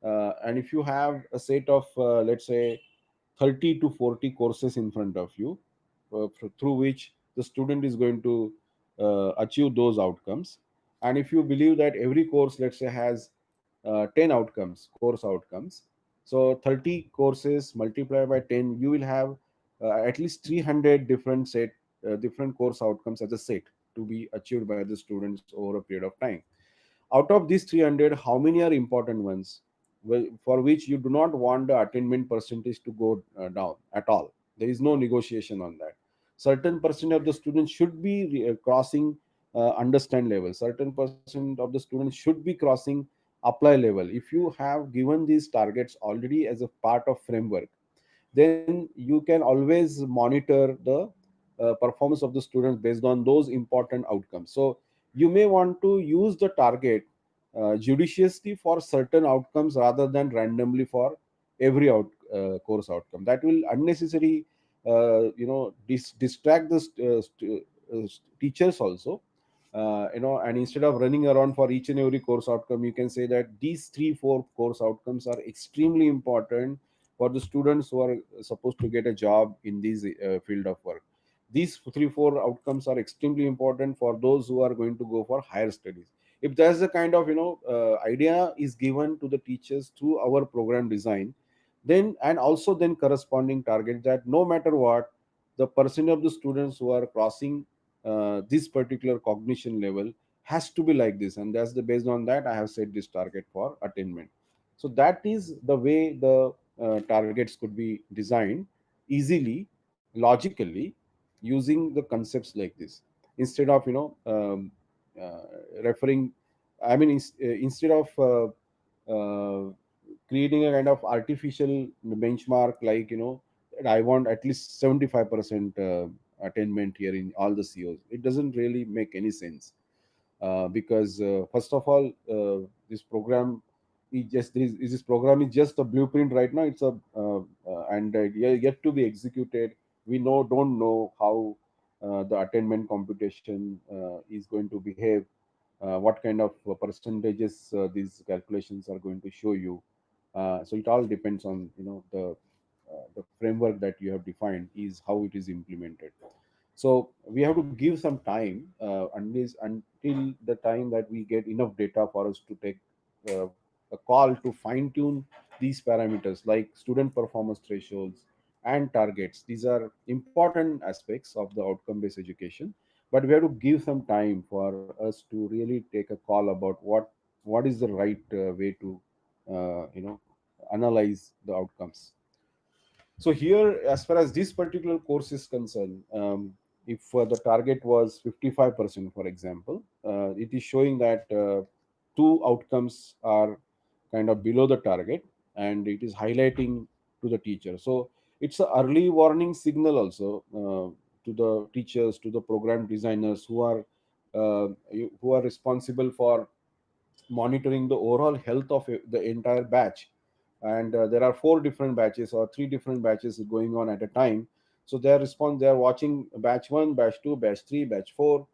and if you have a set of let's say 30 to 40 courses in front of you, through which the student is going to achieve those outcomes, and if you believe that every course, let's say, has 10 outcomes, course outcomes, so 30 courses multiplied by 10, you will have at least 300 different course outcomes as a set to be achieved by the students over a period of time. Out of these 300, how many are important ones, for which you do not want the attainment percentage to go down at all? There is no negotiation on that. Certain percent of the students should be crossing understand level. Certain percent of the students should be crossing apply level. If you have given these targets already as a part of framework, then you can always monitor the performance of the students based on those important outcomes. So you may want to use the target judiciously for certain outcomes rather than randomly for every course outcome. That will unnecessarily distract the teachers also. And instead of running around for each and every course outcome, you can say that these 3 4 course outcomes are extremely important for the students who are supposed to get a job in this field of work. These 3 4 outcomes are extremely important for those who are going to go for higher studies. If there's a kind of idea is given to the teachers through our program design, then and also then corresponding target, that no matter what, the percent of the students who are crossing this particular cognition level has to be like this, and that's the based on that I have set this target for attainment. So that is the way the targets could be designed easily, logically, using the concepts like this, instead of referring, I mean, instead of creating a kind of artificial benchmark, like that I want at least 75% attainment here in all the COs. It doesn't really make any sense, because first of all, this program this program is just a blueprint right now. It's a and yet to be executed. We don't know how the attainment computation is going to behave, what kind of percentages these calculations are going to show you. So it all depends on the framework that you have defined is how it is implemented. So we have to give some time, until the time that we get enough data for us to take uh, a call to fine tune these parameters like student performance thresholds and targets. These are important aspects of the outcome based education, but we have to give some time for us to really take a call about what is the right way to analyze the outcomes. So here, as far as this particular course is concerned, if the target was 55%, for example, it is showing that two outcomes are kind of below the target, and it is highlighting to the teacher. So it's a early warning signal also to the teachers, to the program designers who are responsible for monitoring the overall health of the entire batch. And there are 4 different batches or 3 different batches going on at a time. So they are watching batch 1, batch 2, batch 3, batch 4,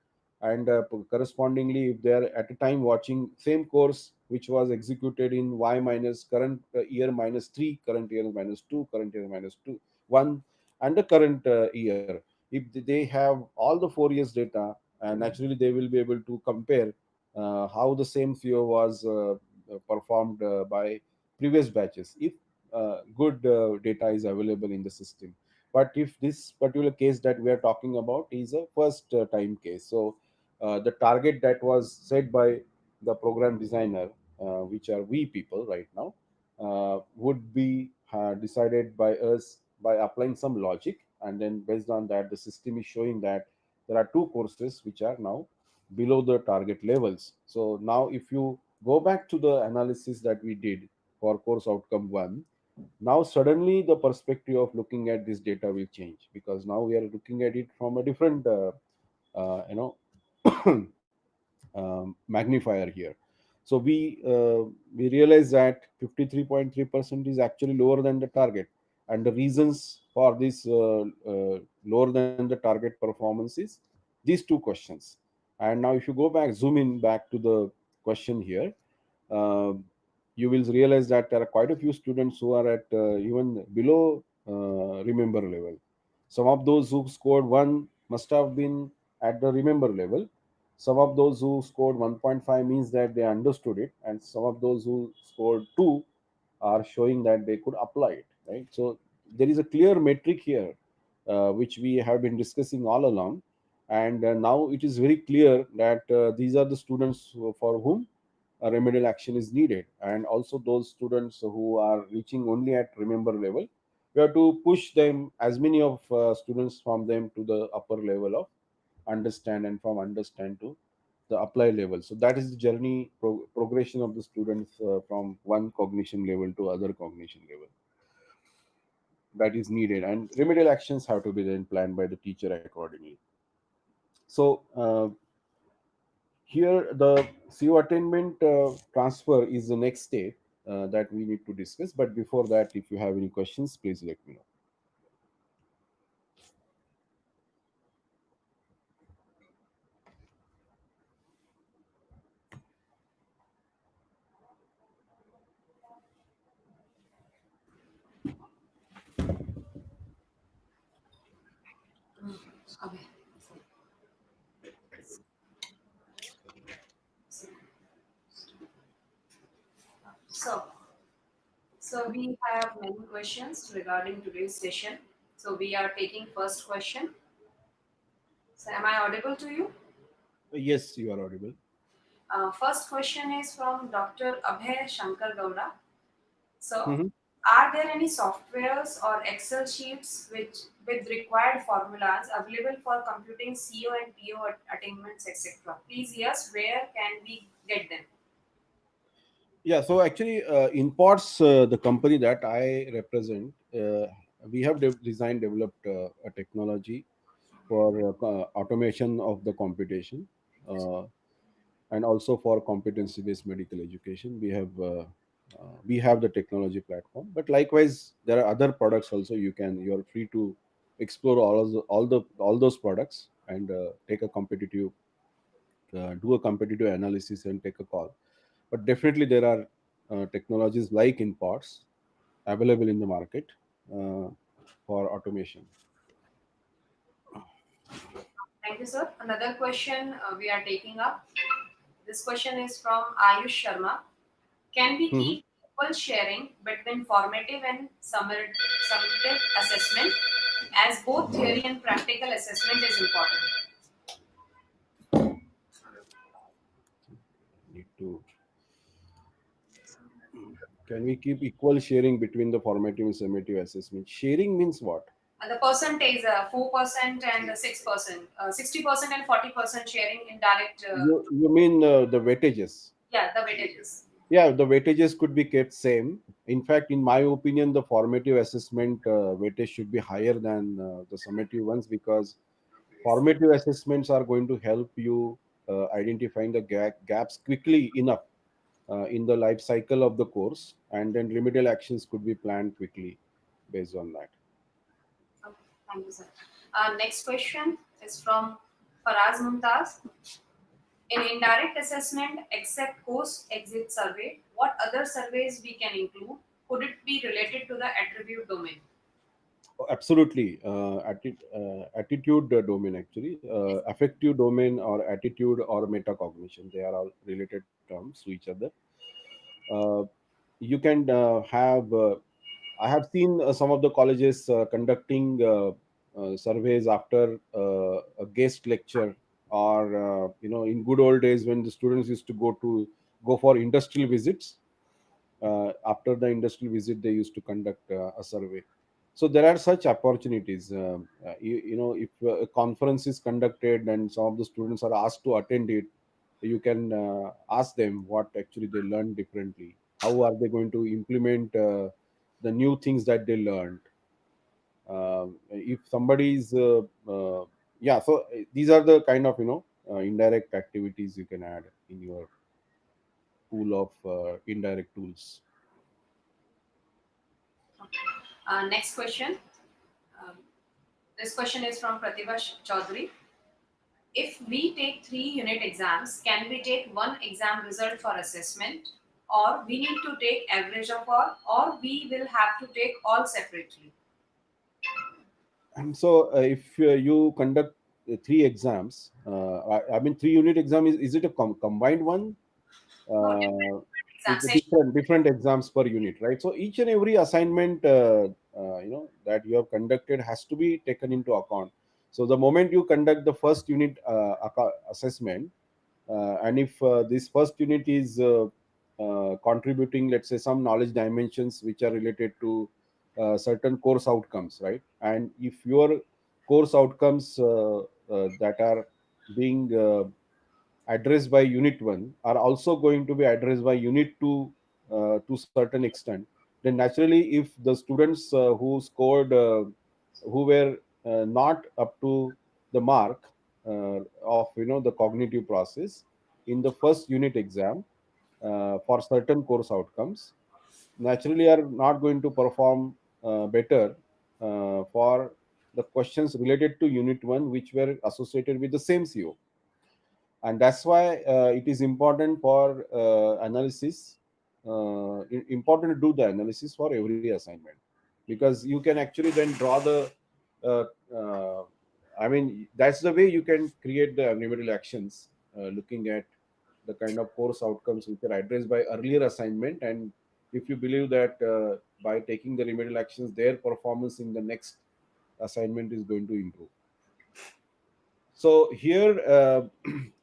and correspondingly, if they are at a time watching same course which was executed in y minus current year minus 3, current year minus 2, current year minus 2 1, and the current year, if they have all the 4 years data, naturally they will be able to compare how the same CO was performed by previous batches, if good data is available in the system. But if this particular case that we are talking about is a first time case, so the target that was set by the program designer, which are we people right now, would be decided by us by applying some logic, and then based on that, the system is showing that there are 2 courses which are now below the target levels. So now, if you go back to the analysis that we did for course outcome 1, now suddenly the perspective of looking at this data will change, because now we are looking at it from a different uh, you know magnifier here. So we realize that 53.3% is actually lower than the target, and the reasons for this lower than the target performance is these 2 questions. And now, if you go back, zoom in back to the question here, uh, you will realize that there are quite a few students who are at even below remember level. Some of those who scored 1 must have been at the remember level. Some of those who scored 1.5 means that they understood it, and some of those who scored 2 are showing that they could apply it, right? So there is a clear metric here, which we have been discussing all along, and now it is very clear that these are the students for whom a remedial action is needed, and also those students who are reaching only at remember level, we have to push them, as many of students from them, to the upper level of understand, and from understand to the apply level. So that is the journey progression of the students from one cognition level to other cognition level that is needed, and remedial actions have to be then planned by the teacher accordingly. So here the CO attainment transfer is the next step that we need to discuss. But before that, if you have any questions, please let me know. Okay. So, so we have many questions regarding today's session. So we are taking first question. So am I audible to you? Yes, you are audible. First question is from Dr. Abhay Shankar Gowda. So, Mhm. are there any softwares or Excel sheets which with required formulas available for computing CO and PO attainments, etc.? Please, yes, where can we get them? Yeah, so actually, Inpods, the company that I represent, we have designed, developed a technology for automation of the computation, uh, and also for competency-based medical education. We have the technology platform, but likewise, there are other products also. You are free to explore all those products and take a competitive, do a competitive analysis and take a call. But definitely there are technologies like in pods available in the market uh, for automation. Thank you, sir. Another question we are taking up. This question is from Ayush Sharma. Can we Mhm. keep equal sharing between formative and summative assessment, as both theory and practical assessment is important? Need to Can we keep equal sharing between the formative and summative assessment? Sharing means what? And the percentage, 4% and 6%, 60% and 40% sharing in direct, You mean the weightages? yeah, the weightages. Yeah, the weightages could be kept same. In fact, in my opinion, the formative assessment weightage should be higher than the summative ones, because formative assessments are going to help you identifying the gaps quickly enough in the life cycle of the course, and then remedial actions could be planned quickly based on that. Okay, thank you, sir. Next question is from Faraz Mumtaz. In indirect assessment, except post-exit survey, what other surveys we can include? Could it be related to the attribute domain? Absolutely. Attitude domain, actually, affective domain or attitude or metacognition, they are all related terms to each other. uh, you can have I have seen some of the colleges conducting surveys after a guest lecture, or in good old days when the students used to go for industrial visits. After the industrial visit, they used to conduct a survey. So there are such opportunities. If a conference is conducted and some of the students are asked to attend it, you can ask them what actually they learned differently. How are they going to implement the new things that they learned? If somebody is, yeah. So these are the kind of indirect activities you can add in your pool of indirect tools. Next question. Um, this question is from Pratibha Chaudhary. If we take 3 unit exams, can we take one exam result for assessment, or we need to take average of all, or we will have to take all separately? And so, if you conduct three exams, I mean, 3 unit exam, is it a combined one? No, different Uh, exam it's a session. different exams per unit, right? So each and every assignment that you have conducted has to be taken into account. So the moment you conduct the first unit assessment, and if this first unit is contributing, let's say, some knowledge dimensions which are related to certain course outcomes, right? And if your course outcomes that are being addressed by unit 1 are also going to be addressed by unit 2 to certain extent, then naturally, if the students who were not up to the mark of the cognitive process, in the first unit exam for certain course outcomes naturally are not going to perform better for the questions related to unit 1 which were associated with the same CO. And that's why it is important for analysis, important to do the analysis for every assignment, because you can actually then draw the uh, uh, I mean, that's the way you can create the remedial actions, looking at the kind of course outcomes which are addressed by earlier assignment. And if you believe that by taking the remedial actions, their performance in the next assignment is going to improve. So here,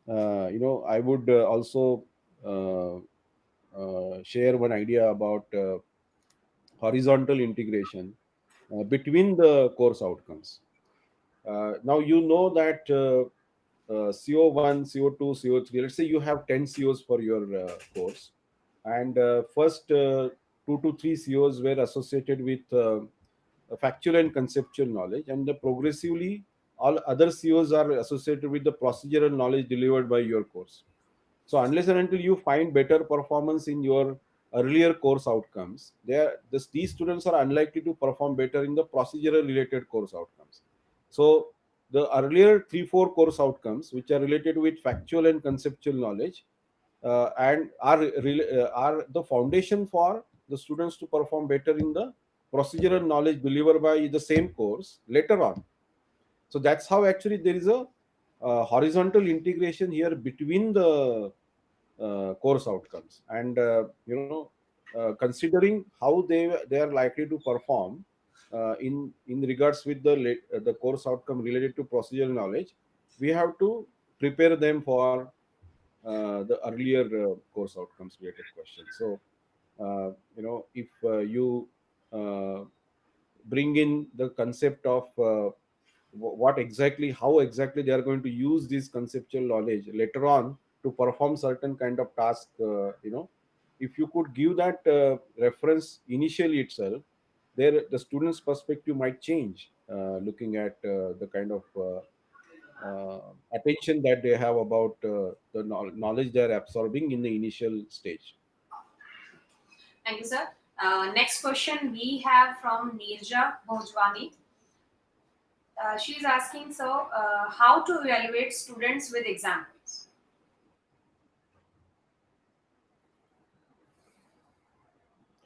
I would also uh, share one idea about horizontal integration between the course outcomes. Now you know that CO1, CO2, CO3. Let's say you have 10 COs for your course, and first 2 to 3 COs were associated with factual and conceptual knowledge, and progressively all other COs are associated with the procedural knowledge delivered by your course. So unless and until you find better performance in your earlier course outcomes, these students are unlikely to perform better in the procedural related course outcomes. So the earlier 3 4 course outcomes which are related with factual and conceptual knowledge and are the foundation for the students to perform better in the procedural knowledge delivered by the same course later on. So that's how actually there is a horizontal integration here between the course outcomes. And considering how they are likely to perform in regards with the course outcome related to procedural knowledge, we have to prepare them for the earlier course outcomes related questions. So if you uh, bring in the concept of what exactly, how exactly they are going to use this conceptual knowledge later on to perform certain kind of task, if you could give that reference initially itself, there the student's perspective might change, looking at the kind of attention that they have about the knowledge they are absorbing in the initial stage. Thank you, sir. Next question we have from Nirja Bhojwani. She is asking, so how to evaluate students with examples?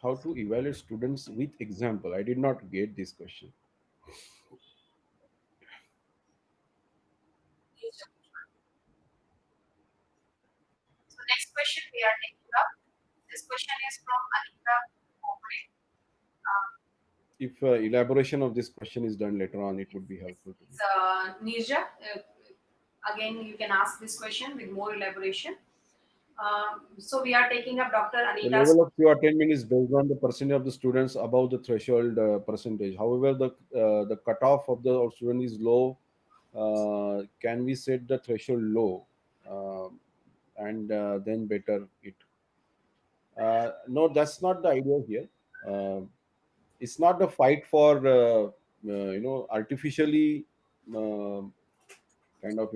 How to evaluate students with example? I did not get this question. So next question we are taking up. This question is from Anita Pomre. If elaboration of this question is done later on, it would be helpful to me. It's Nirja. Again, you can ask this question with more elaboration. So we are taking up Dr. The Anita's. level of CO attainment is based on the percentage of the students above the threshold percentage. However, the cutoff of the student is low. Can we set the threshold low, and then better it? No, that's not the idea here. Uh, it's not the fight for artificially uh, kind of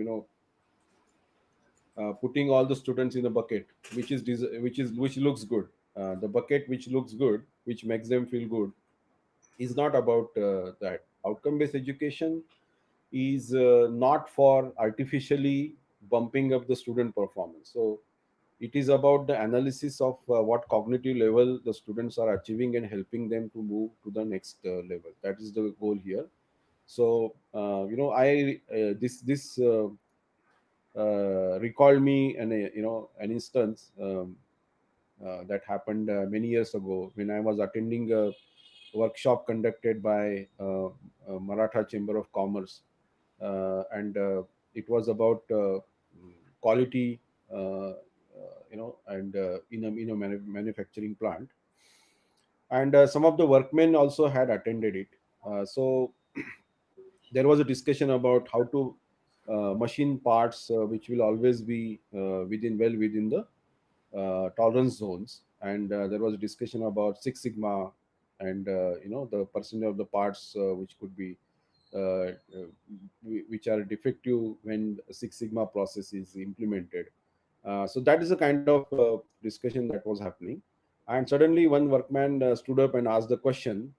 putting all the students in a bucket, which looks good. The bucket which looks good, which makes them feel good, is not about that. Outcome based education is not for artificially bumping up the student performance. So it is about the analysis of what cognitive level the students are achieving and helping them to move to the next level. That is the goal here. So I this recalled me an instance that happened many years ago when I was attending a workshop conducted by Maratha Chamber of Commerce, and it was about quality, and in a manufacturing plant, and some of the workmen also had attended it. So there was a discussion about how to machine parts which will always be within the tolerance zones, and there was a discussion about Six Sigma, and the percentage of the parts which could be which are defective when Six Sigma process is implemented. So that is the kind of discussion that was happening. And suddenly one workman stood up and asked the question: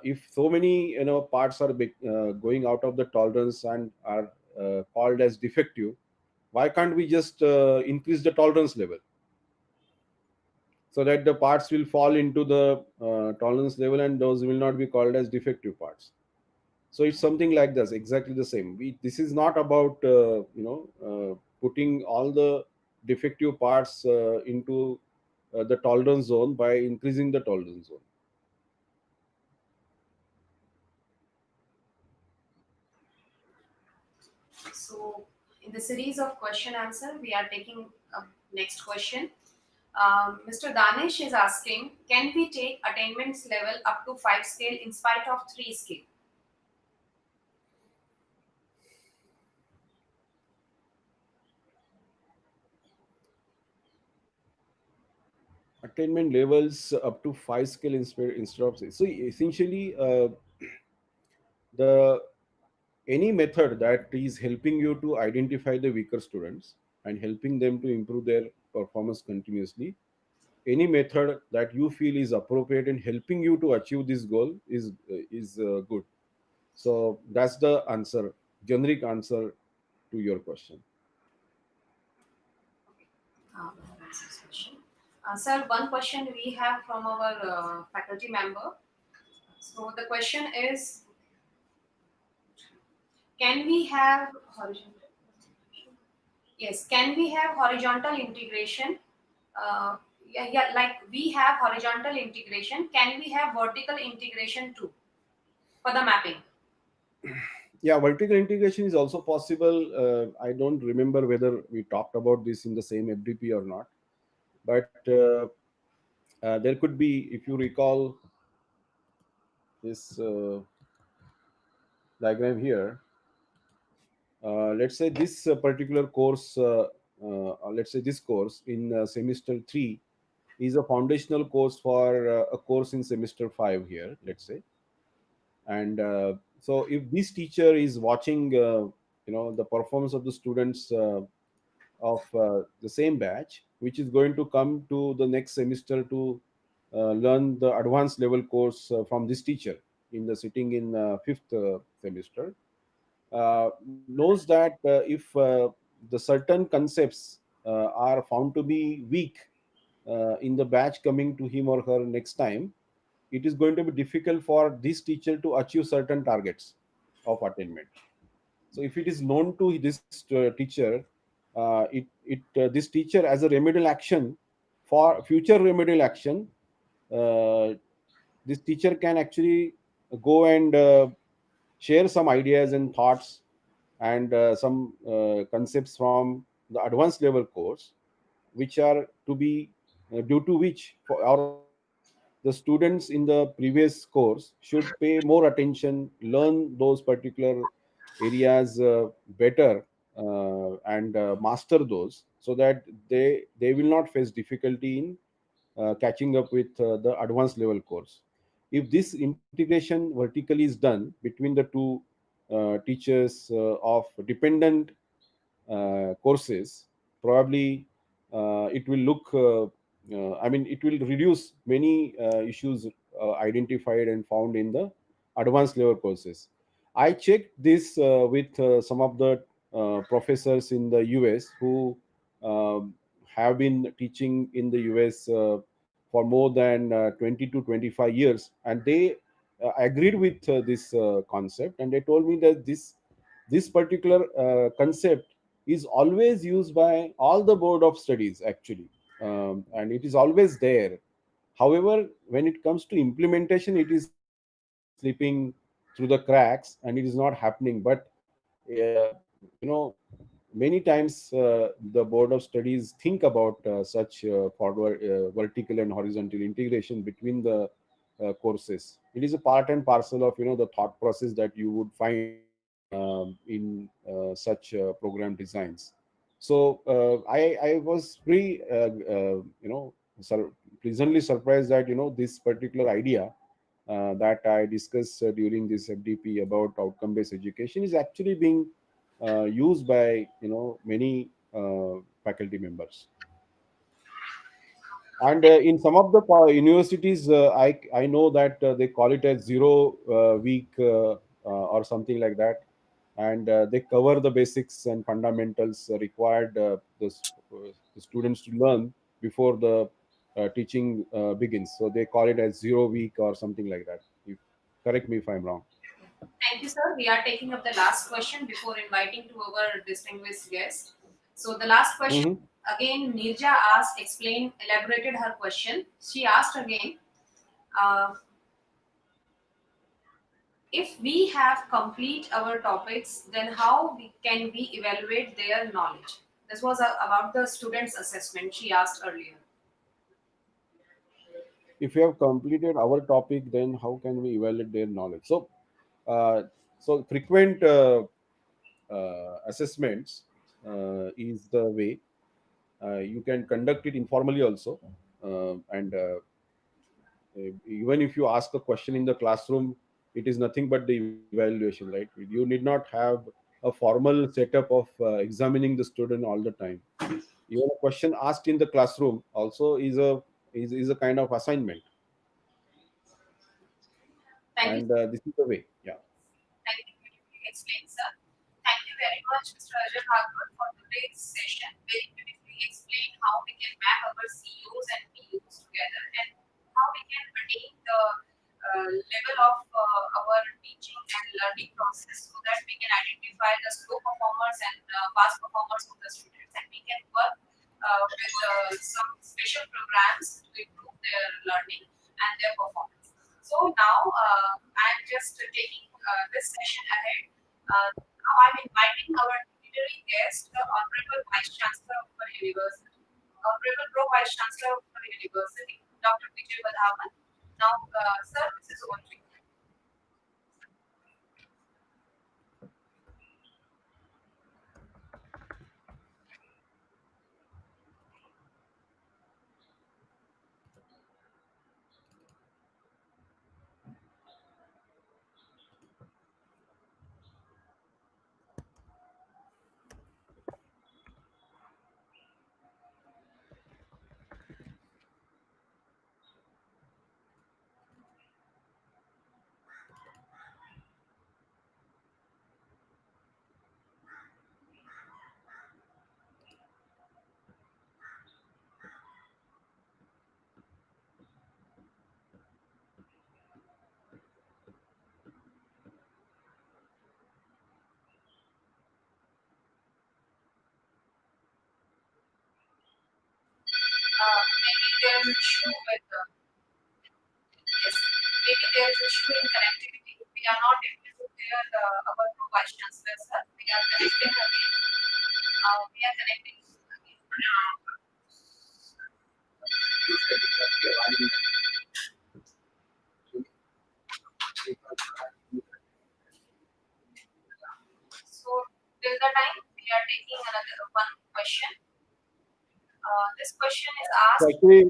if so many parts are going out of the tolerance and are called as defective, why can't we just increase the tolerance level so that the parts will fall into the tolerance level and those will not be called as defective parts? So it's something like this, exactly the same. This is not about putting all the defective parts into the tolerance zone by increasing the tolerance zone. So, in the series of question answer, we are taking a next question. Mr. Danish is asking, can we take attainments level up to 5 scale in spite of 3 scale? Attainment levels up to 5 scale instead of 6. So essentially, the any method that is helping you to identify the weaker students and helping them to improve their performance continuously, any method that you feel is appropriate in helping you to achieve this goal is good. So that's the answer, generic answer to your question. That's this question. Sir, one question we have from our faculty member. So the question is, can we have horizontal? Yes, can we have horizontal integration? Like we have horizontal integration. Can we have vertical integration too for the mapping? Yeah, vertical integration is also possible. I don't remember whether we talked about this in the same FDP or not, but there could be, if you recall this diagram here. Let's say this particular course, let's say this course in semester 3 is a foundational course for a course in semester 5 here, let's say. And so if this teacher is watching the performance of the students of the same batch, which is going to come to the next semester to learn the advanced level course from this teacher in the sitting in fifth semester, knows that if the certain concepts are found to be weak in the batch coming to him or her next time, it is going to be difficult for this teacher to achieve certain targets of attainment. So if it is known to this teacher, this teacher as a remedial action for future remedial action, uh, this teacher can actually go and share some ideas and thoughts and some concepts from the advanced level course, which are to be due to which or the students in the previous course should pay more attention, learn those particular areas better, and master those, so that they will not face difficulty in catching up with the advanced level course. If this integration vertically is done between the two teachers of dependent courses, probably it will look, I mean, it will reduce many issues identified and found in the advanced level courses. I checked this with some of the professors in the US who um, have been teaching in the US for more than 20 to 25 years, and they agreed with this concept, and they told me that this particular concept is always used by all the board of studies actually, and it is always there. However, when it comes to implementation, it is slipping through the cracks and it is not happening. But many times the board of studies think about such forward vertical and horizontal integration between the courses. It is a part and parcel of the thought process that you would find in such program designs. So I was pretty pleasantly surprised that this particular idea that I discussed during this FDP about outcome based education is actually being used by many faculty members. And in some of the universities, I know that they call it as 0 week or something like that, and they cover the basics and fundamentals required the students to learn before the teaching begins. So they call it as 0 week or something like that. If, correct me if I'm wrong. Thank you, sir. We are taking up the last question before inviting to our distinguished guest. So the last question, Hmm. again, Nirja asked, explained, elaborated her question. She asked again, uh, if we have complete our topics, then how can we evaluate their knowledge? This was about the students' assessment she asked earlier. If we have completed our topic, then how can we evaluate their knowledge? Uh, so frequent assessments is the way. You can conduct it informally also, and even if you ask a question in the classroom, it is nothing but the evaluation, right? You need not have a formal setup of examining the student all the time. Even a question asked in the classroom also is a kind of assignment, Thank you. and this is the way. Yeah. Thank you. Beautifully explained, sir. Thank you very much, Mr. Ajay Bhagwat, for today's session. Very beautifully explained how we can map our COs and POs together and how we can attain the level of our teaching and learning process so that we can identify the slow performers and fast performers of the students, and we can work with some special programs to improve their learning and their performance. So now I'm just taking this session ahead. Now I'm inviting our dignitary guest, the Honorable Vice Chancellor of our University, Honorable Pro Vice Chancellor of our University, Dr. Vivekanand. Now, sir, this is over to you. Maybe there's an issue with yes, maybe there's an issue in connectivity. We are not able to hear our Pro Vice Chancellor, sir. We are connecting again. We are connecting again. So till the time we are taking another one question. This question is So asked. actually,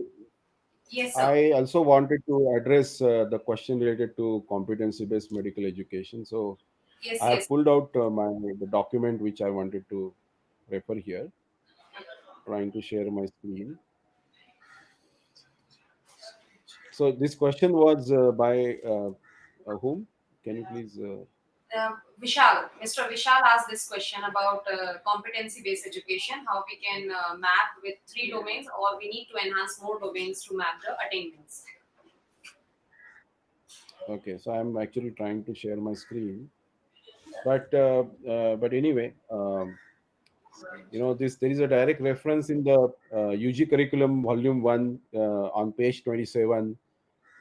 Yes, sir. I also wanted to address the question related to competency-based medical education. So Yes, I have yes. pulled out the document which I wanted to refer here, trying to share my screen. So this question was by whom? Can you please? Vishal, Mr. Vishal asked this question about competency-based education, how we can map with three domains, or we need to enhance more domains to map the attainments. Okay, so I'm actually trying to share my screen, but anyway, this there is a direct reference in the UG curriculum volume 1 on page 27.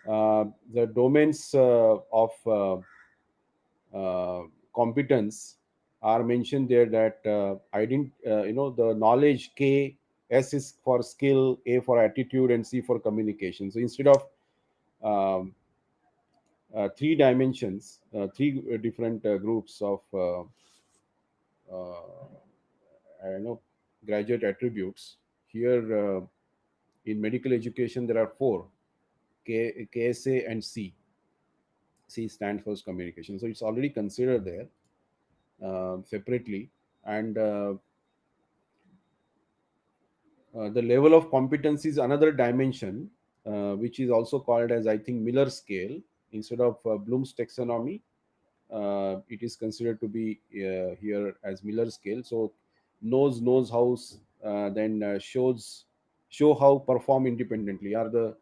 The domains of uh, competence are mentioned there, that I didn't the knowledge K, S is for skill, A for attitude, and C for communication. So instead of um, three dimensions, three different groups of uh, I don't know graduate attributes here, in medical education there are four: KSA and C. C stands for communication, so it's already considered there separately. And The level of competency is another dimension, which is also called as, I think, Miller scale. Instead of Bloom's taxonomy, it is considered to be here as Miller scale. So knows how, then show how, perform independently are the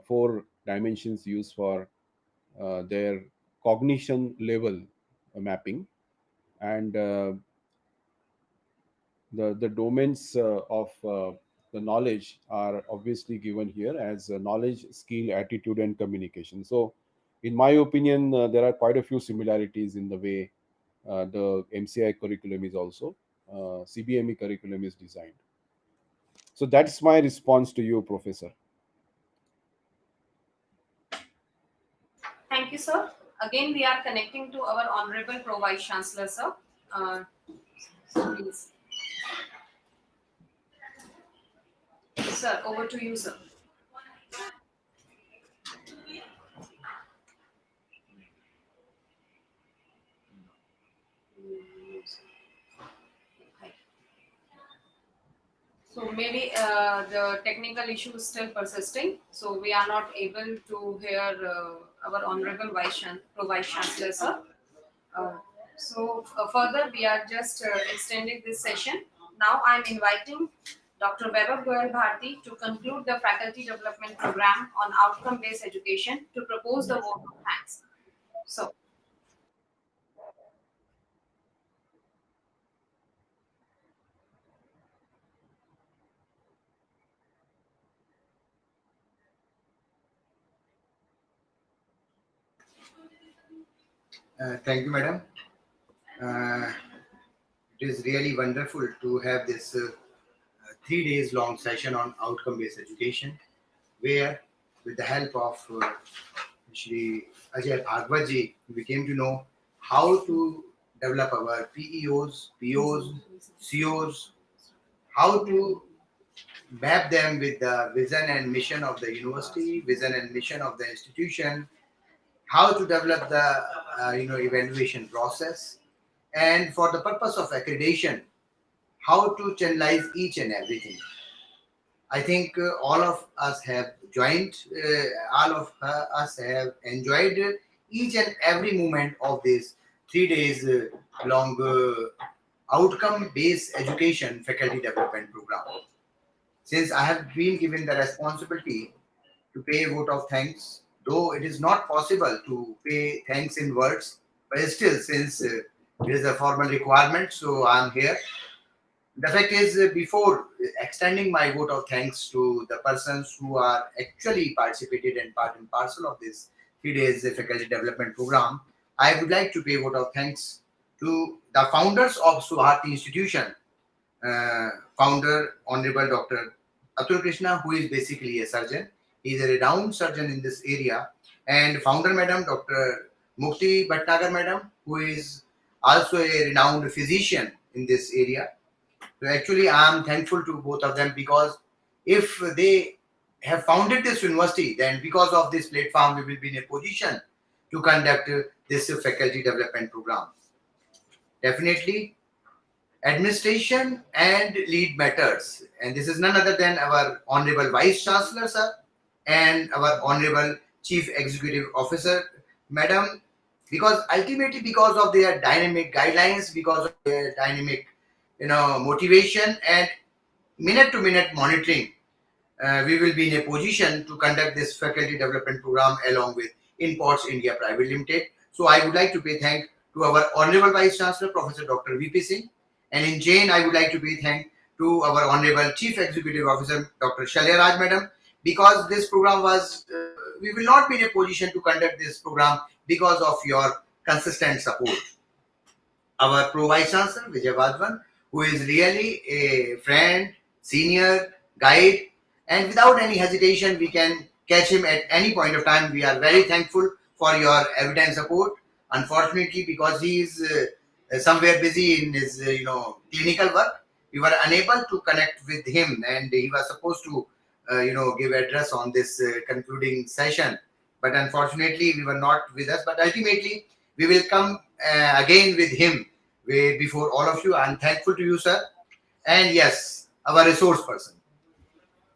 four dimensions used for their cognition level mapping. And the domains of the knowledge are obviously given here as knowledge, skill, attitude, and communication. So in my opinion, there are quite a few similarities in the way the MCI curriculum is also CBME curriculum is designed. So that's my response to you, Professor. Thank you, sir. Again, we are connecting to our Honorable Pro Vice Chancellor, sir. Please. Sir, over to you, sir. So maybe the technical issue is still persisting, so we are not able to hear our Honorable Pro Vice Chancellor, sir. Further, we are just extending this session. Now I'm inviting Dr. Vaibhav Goyal Bharti to conclude the faculty development program on outcome-based education to propose the vote of thanks. So, Thank you, madam. It is really wonderful to have this 3 days long session on outcome-based education, where, with the help of Shri Ajay Bhagwatji, we came to know how to develop our PEOs, POs, COs, how to map them with the vision and mission of the university, vision and mission of the institution, how to develop the evaluation process, and for the purpose of accreditation, how to channelize each and everything. I think all of us have joined, all of us have enjoyed each and every moment of this 3 days long outcome based education faculty development program. Since I have been given the responsibility to pay a vote of thanks, though it is not possible to pay thanks in words, but still, since it is a formal requirement, so I am here. The fact is, before extending my vote of thanks to the persons who are actually participated and part and parcel of this 3 days faculty development program, I would like to pay vote of thanks to the founders of Subharti institution, founder Honorable Dr. Atul Krishna, who is basically a surgeon. He is a renowned surgeon in this area, and founder Madam Dr. Mukti Bhatnagar Madam, who is also a renowned physician in this area. So actually, I am thankful to both of them, because if they have founded this university, then because of this platform, we will be in a position to conduct this faculty development program. Definitely, administration and lead matters, and this is none other than our Honorable Vice Chancellor, sir, and our Honorable Chief Executive Officer, Madam, because ultimately, because of their dynamic guidelines, because of their dynamic motivation and minute to minute monitoring, we will be in a position to conduct this faculty development program along with Inpods India Private Limited. So I would like to pay thank to our Honorable Vice Chancellor, Professor Dr. VP Singh, and in Jain, I would like to pay thank to our Honorable Chief Executive Officer, Dr. Shalya Raj Madam, because this program was, we will not be in a position to conduct this program because of your consistent support. Our Pro Vice Chancellor, Vijay Vadvan, who is really a friend, senior, guide, and without any hesitation, we can catch him at any point of time. We are very thankful for your evident support. Unfortunately, because he is somewhere busy in his clinical work, we were unable to connect with him, and he was supposed to give address on this concluding session. But unfortunately, we were not with us. But ultimately, we will come again with him way before all of you. I'm thankful to you, sir. And yes, our resource person.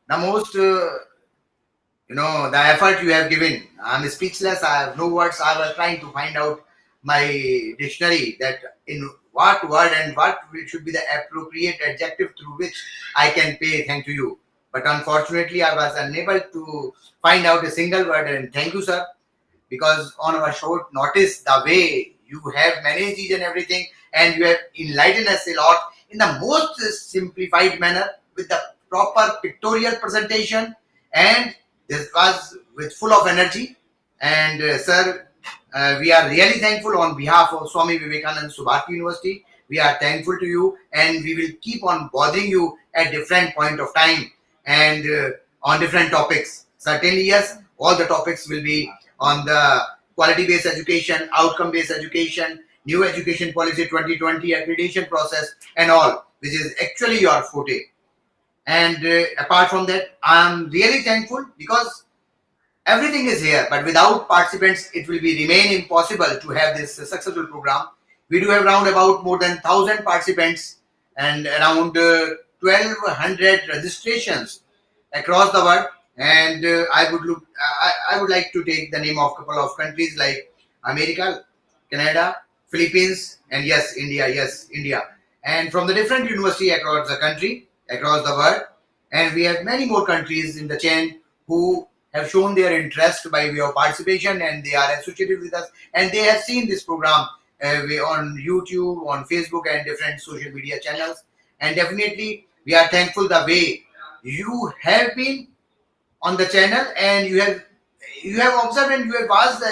The most, the effort you have given. I'm speechless. I have no words. I was trying to find out my dictionary that in what word and what should be the appropriate adjective through which I can pay thank to you. But unfortunately, I was unable to find out a single word. And thank you, sir, because on our short notice, the way you have managed each and everything, and you have enlightened us a lot in the most simplified manner with the proper pictorial presentation, and this was with full of energy. And sir, we are really thankful on behalf of Swami Vivekanand Subharti University. We are thankful to you, and we will keep on bothering you at different point of time and on different topics. Certainly, yes, all the topics will be on the quality-based education, outcome-based education, new education policy 2020 accreditation process, and all, which is actually your forte. And apart from that, I'm really thankful because everything is here, but without participants, it will be remain impossible to have this successful program. We do have around about more than 1,000 participants and around 1,200 registrations across the world. And I would like to take the name of a couple of countries like America, Canada, Philippines, and yes, India. Yes, India. And from the different university across the country, across the world, and we have many more countries in the chain who have shown their interest by way of participation, and they are associated with us, and they have seen this program on YouTube, on Facebook, and different social media channels. And definitely, we are thankful the way you have been on the channel, and you have observed and you have watched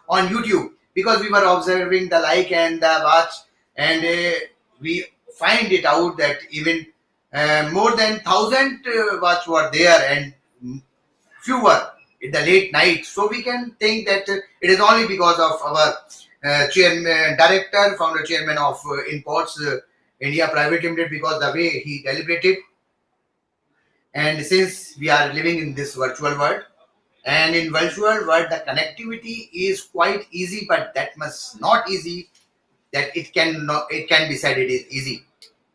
on YouTube, because we were observing the like and the watch, and we find it out that even more than 1,000 watch were there, and fewer in the late night. So we can think that it is only because of our chairman, director, founder, chairman of Inpods India Private Limited, because the way he deliberated. And since we are living in this virtual world, and in virtual world the connectivity is quite easy, but that must not easy that it can be said it is easy.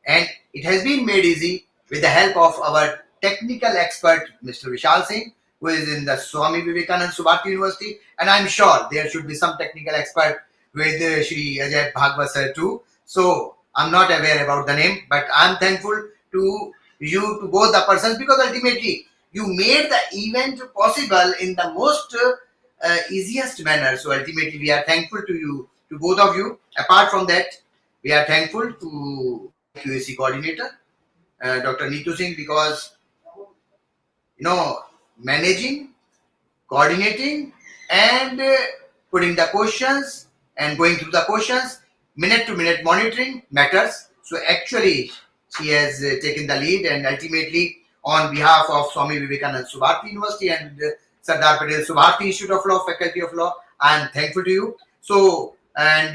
And it has been made easy with the help of our technical expert, Mr. Vishal Singh, who is in the Swami Vivekanand Subharti University. And I'm sure there should be some technical expert with Shri Ajay Bhagwat sir too. So I'm not aware about the name, but I'm thankful to you, to both the persons, because ultimately you made the event possible in the most easiest manner. So ultimately we are thankful to you, to both of you. Apart from that, we are thankful to QAC coordinator, Dr. Neetu Singh, because managing, coordinating, and putting the questions and going through the questions, minute to minute monitoring matters. So actually, she has taken the lead, and ultimately, on behalf of Swami Vivekanand Subharti University and Sardar Patel Subharti Institute of Law, Faculty of Law, I am thankful to you. So, and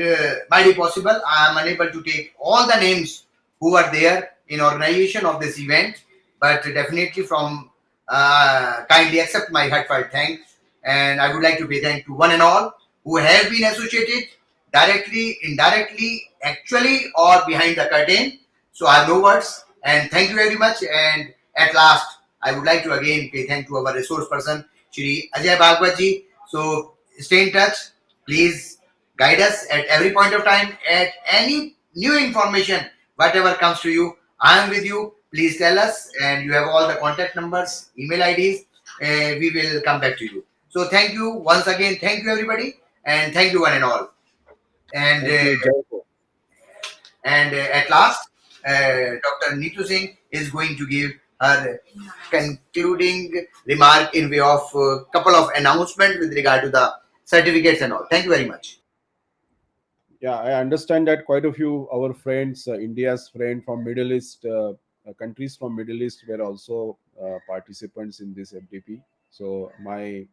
might be possible, I am unable to take all the names who are there in organization of this event, but definitely from kindly accept my heartfelt thanks. And I would like to pay thanks to one and all who have been associated directly, indirectly, actually, or behind the curtain. So I have no words, and thank you very much. And at last, I would like to again pay thanks to our resource person, Shri Ajay Bhagwat ji. So stay in touch. Please guide us at every point of time. At any new information, whatever comes to you, I am with you. Please tell us, and you have all the contact numbers, email IDs. We will come back to you. So thank you once again. Thank you everybody, and thank you one and all. And Thank you, Jai. at last, Dr. Neetu Singh is going to give her concluding remark in way of a couple of announcements with regard to the certificates and all. Thank you very much. Yeah, I understand that quite a few our friends, India's friend from Middle East, countries from Middle East were also participants in this FDP. So I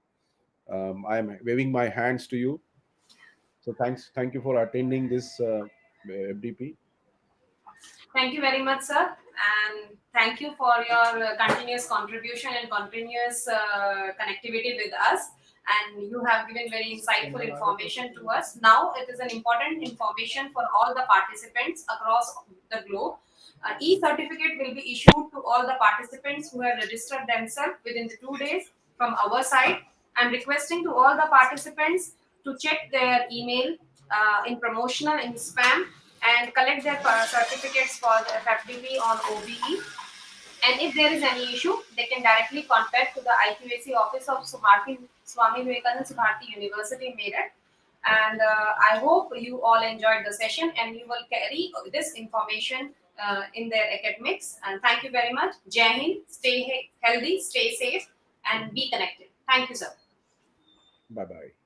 am waving my hands to you. So thank you for attending this FDP. Thank you very much, sir. And thank you for your continuous contribution and continuous connectivity with us. And you have given very insightful information to us. Now it is an important information for all the participants across the globe. An e-certificate will be issued to all the participants who have registered themselves within the 2 days from our side. I'm requesting to all the participants to check their email in promotional, in spam, and collect their certificates for the FFDP on OBE. And if there is any issue, they can directly contact to the IQAC office of Subharti, Swami Vivekanand Subharti University, Meerut. And I hope you all enjoyed the session and you will carry this information in their academics. And thank you very much. Jai Hind, stay healthy, stay safe, and be connected. Thank you, sir. Bye bye.